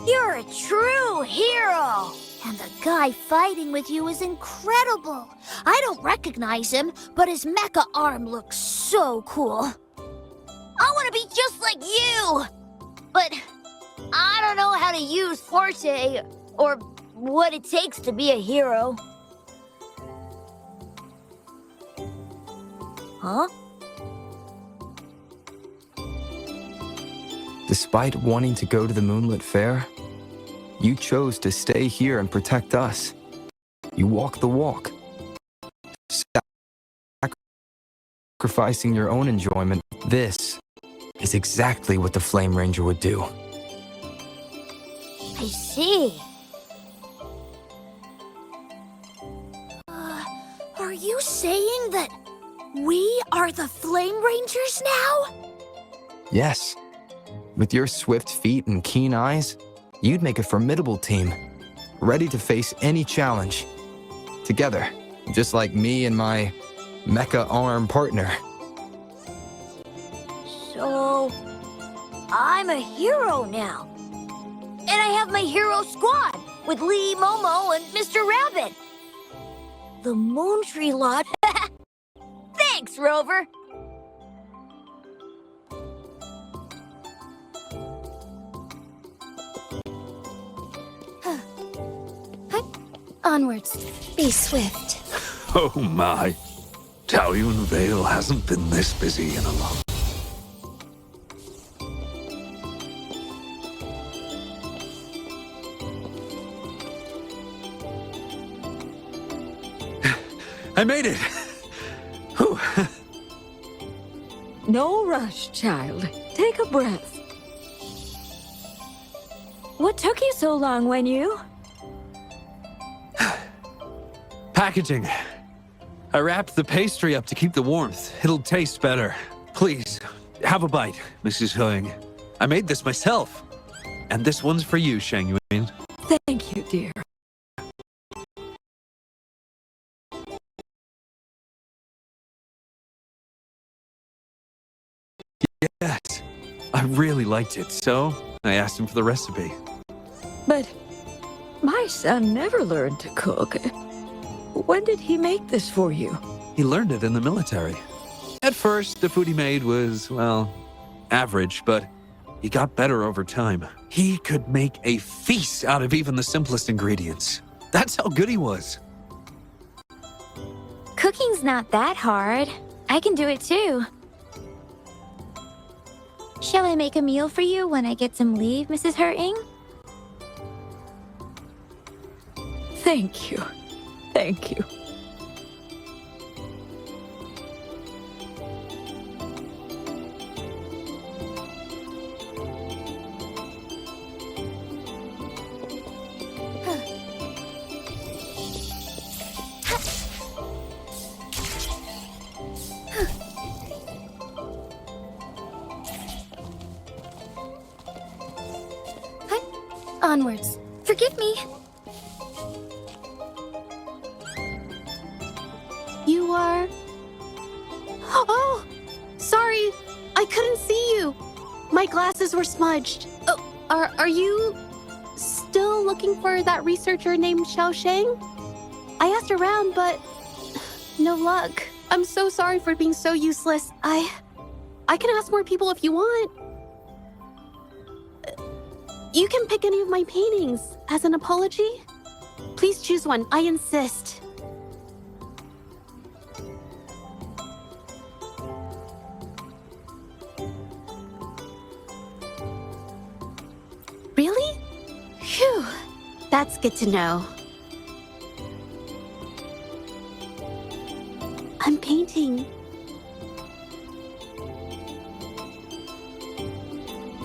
You're a true hero! And the guy fighting with you is incredible. I don't recognize him, but his mecha arm looks so cool. I want to be just like you! But I don't know how to use Forte or what it takes to be a hero. Huh? Despite wanting to go to the Moonlit Fair, you chose to stay here and protect us. You walk the walk, sacrificing your own enjoyment. This is exactly what the Flame Ranger would do. I see. Are you saying that we are the Flame Rangers now? Yes. With your swift feet and keen eyes, you'd make a formidable team, ready to face any challenge. Together, just like me and my mecha arm partner. So, I'm a hero now. And I have my hero squad with Lee, Momo, and Mr. Rabbit. The Moon Tree Lodge. Thanks, Rover. Onwards. Be swift. Oh my. Taoyuan Vale hasn't been this busy in a long... I made it! Whew. No rush, child. Take a breath. What took you so long, Wenyu? Packaging. I wrapped the pastry up to keep the warmth. It'll taste better. Please, have a bite, Mrs. Huang. I made this myself. And this one's for you, Shang Yuan. Thank you, dear. Yes, I really liked it, so I asked him for the recipe. But my son never learned to cook. When did he make this for you? He learned it in the military. At first, the food he made was, well, average, but he got better over time. He could make a feast out of even the simplest ingredients. That's how good he was. Cooking's not that hard. I can do it too. Shall I make a meal for you when I get some leave, Mrs. Hurting? Thank you. Thank you. Onwards. Forgive me. You are... Oh! Sorry, I couldn't see you. My glasses were smudged. Oh, are you still looking for that researcher named Xiao Shang? I asked around, but no luck. I'm so sorry for being so useless. I can ask more people if you want. You can pick any of my paintings as an apology. Please choose one, I insist. Really? Phew, that's good to know. I'm painting.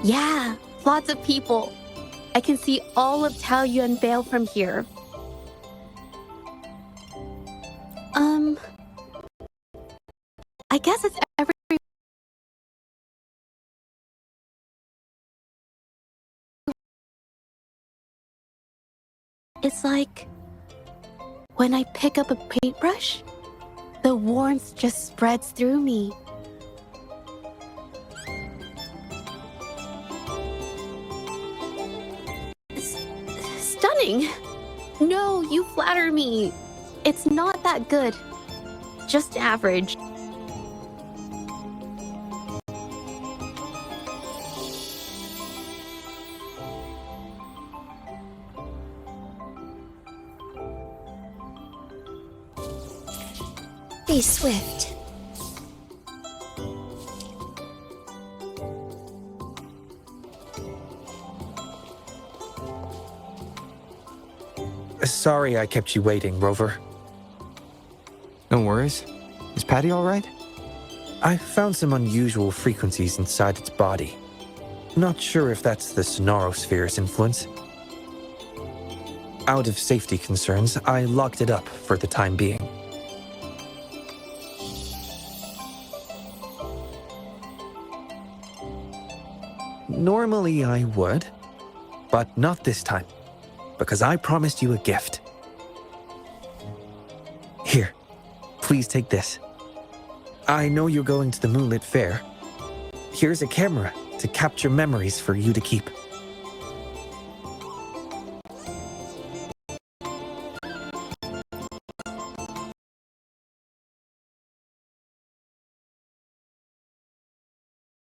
Yeah, lots of people. I can see all of Taoyuan Vale from here. I guess it's every... It's like when I pick up a paintbrush, the warmth just spreads through me. Stunning! No, you flatter me. It's not that good. Just average. Be swift. Sorry I kept you waiting, Rover. No worries. Is Patty all right? I found some unusual frequencies inside its body. Not sure if that's the Sonorosphere's influence. Out of safety concerns, I locked it up for the time being. Normally I would, but not this time, because I promised you a gift. Here, please take this. I know you're going to the Moonlit Fair. Here's a camera to capture memories for you to keep.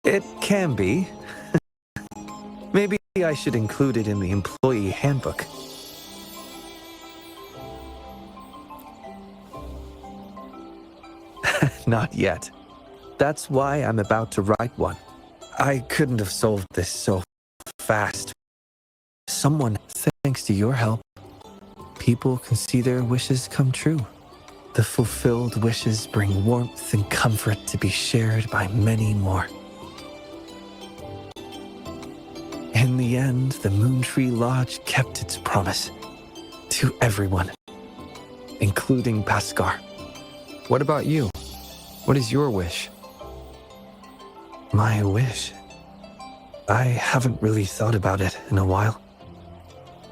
It can be. Maybe I should include it in the employee handbook. Not yet. That's why I'm about to write one. I couldn't have solved this so fast. Someone, thanks to your help, people can see their wishes come true. The fulfilled wishes bring warmth and comfort to be shared by many more. In the end, the Moontree Lodge kept its promise to everyone, including Paskar. What about you? What is your wish? My wish? I haven't really thought about it in a while,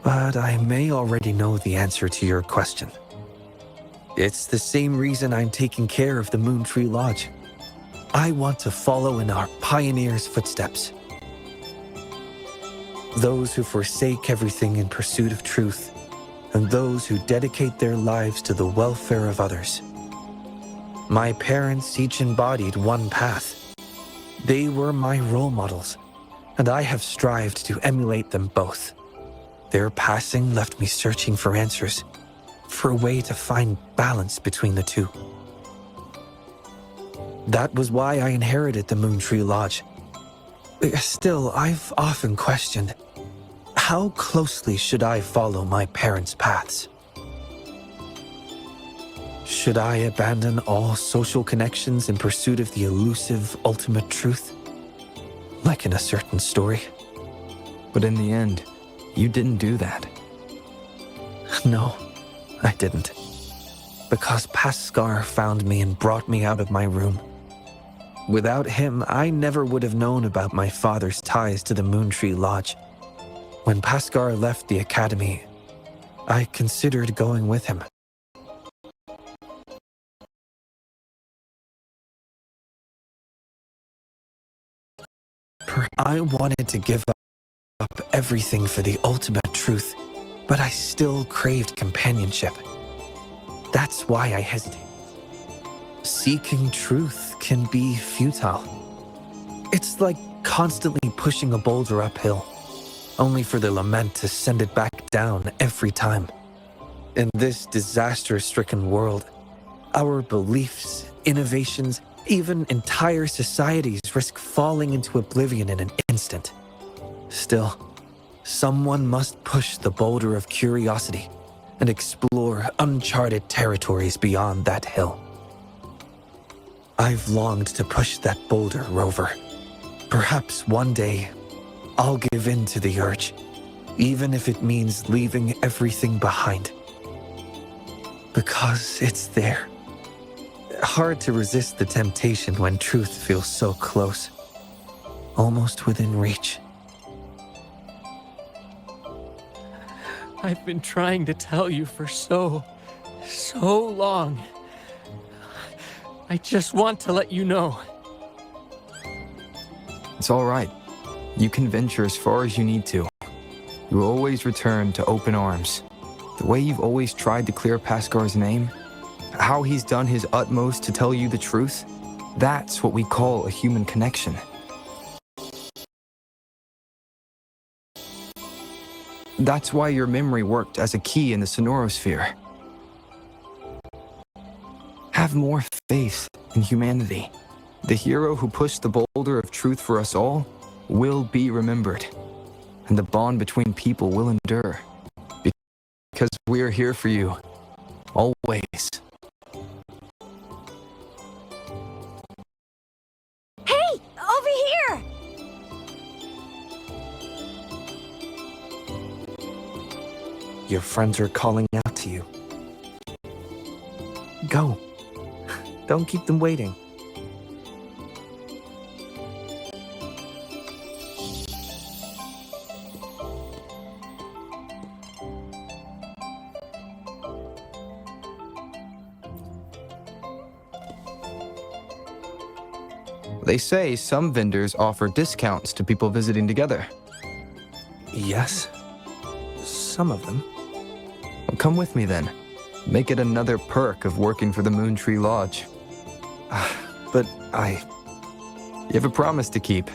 but I may already know the answer to your question. It's the same reason I'm taking care of the Moontree Lodge. I want to follow in our pioneers' footsteps. Those who forsake everything in pursuit of truth, and those who dedicate their lives to the welfare of others. My parents each embodied one path. They were my role models, and I have strived to emulate them both. Their passing left me searching for answers, for a way to find balance between the two. That was why I inherited the Moontree Lodge. Still, I've often questioned, how closely should I follow my parents' paths? Should I abandon all social connections in pursuit of the elusive ultimate truth? Like in a certain story? But in the end, you didn't do that. No, I didn't. Because Paskar found me and brought me out of my room. Without him, I never would have known about my father's ties to the Moontree Lodge. When Paskar left the academy, I considered going with him. I wanted to give up everything for the ultimate truth, but I still craved companionship. That's why I hesitated. Seeking truth can be futile. It's like constantly pushing a boulder uphill, only for the lament to send it back down every time. In this disaster-stricken world, our beliefs, innovations, even entire societies risk falling into oblivion in an instant. Still, someone must push the boulder of curiosity and explore uncharted territories beyond that hill. I've longed to push that boulder, Rover. Perhaps one day, I'll give in to the urge, even if it means leaving everything behind. Because it's there. Hard to resist the temptation when truth feels so close, almost within reach. I've been trying to tell you for so long. I just want to let you know. It's all right. You can venture as far as you need to. You will always return to open arms. The way you've always tried to clear Paskar's name, how he's done his utmost to tell you the truth, that's what we call a human connection. That's why your memory worked as a key in the Sonorosphere. Have more faith in humanity. The hero who pushed the boulder of truth for us all will be remembered, and the bond between people will endure. Because we are here for you, always. Hey, over here! Your friends are calling out to you. Go. Don't keep them waiting. They say some vendors offer discounts to people visiting together. Yes, some of them. Well, come with me then. Make it another perk of working for the Moontree Lodge. But You have a promise to keep,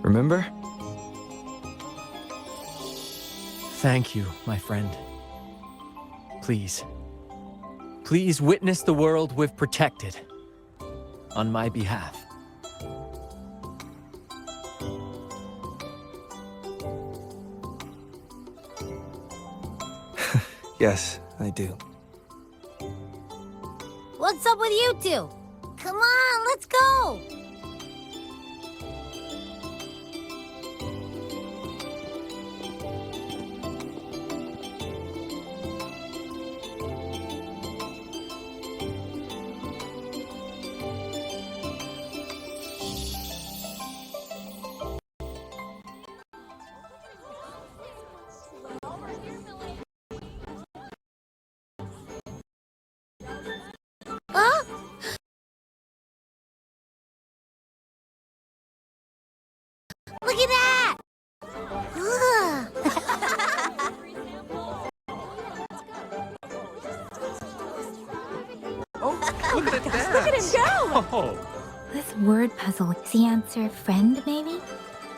remember? Thank you, my friend. Please. Please witness the world we've protected. on my behalf. Yes, I do. What's up with you two? Come on, let's go! Huh? Look at that! Look at that! Look at him go! Oh. This word puzzle, is the answer friend, maybe?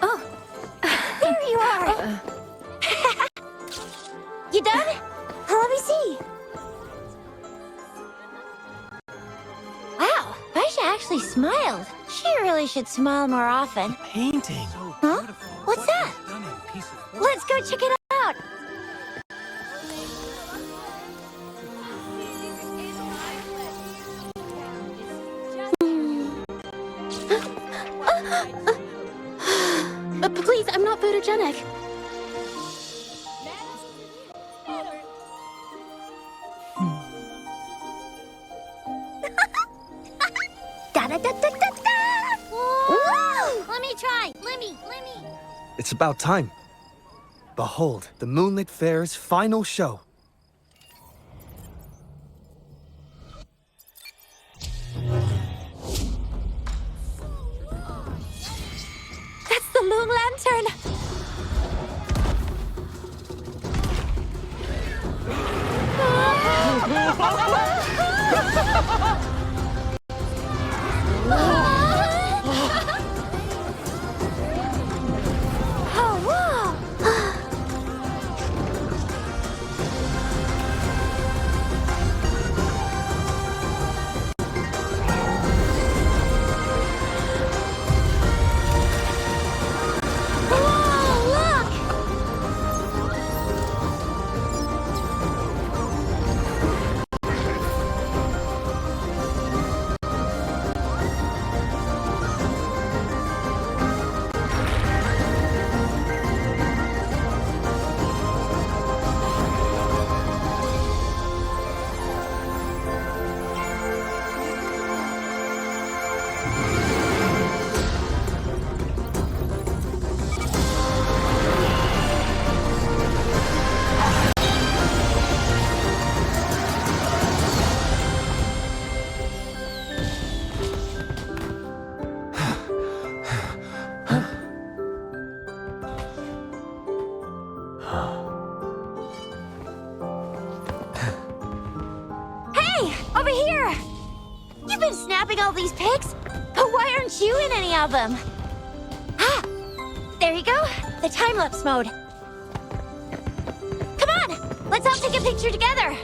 Oh, there you are! You done? Let me see. Wow, Aisha actually smiled. She really should smile more often. Painting. Huh? What's that? Let's go check it out. Please, I'm not photogenic. Da-da-da-da-da-da! Woo! Let me try. Let me. It's about time. Behold, the Moonlit Fair's final show. That's the Loon Lantern. Oh, wow. Whoa, look! Hey, over here! You've been snapping all these pics, but why aren't you in any of them? Ah, there you go, the time-lapse mode. Come on, let's all take a picture together.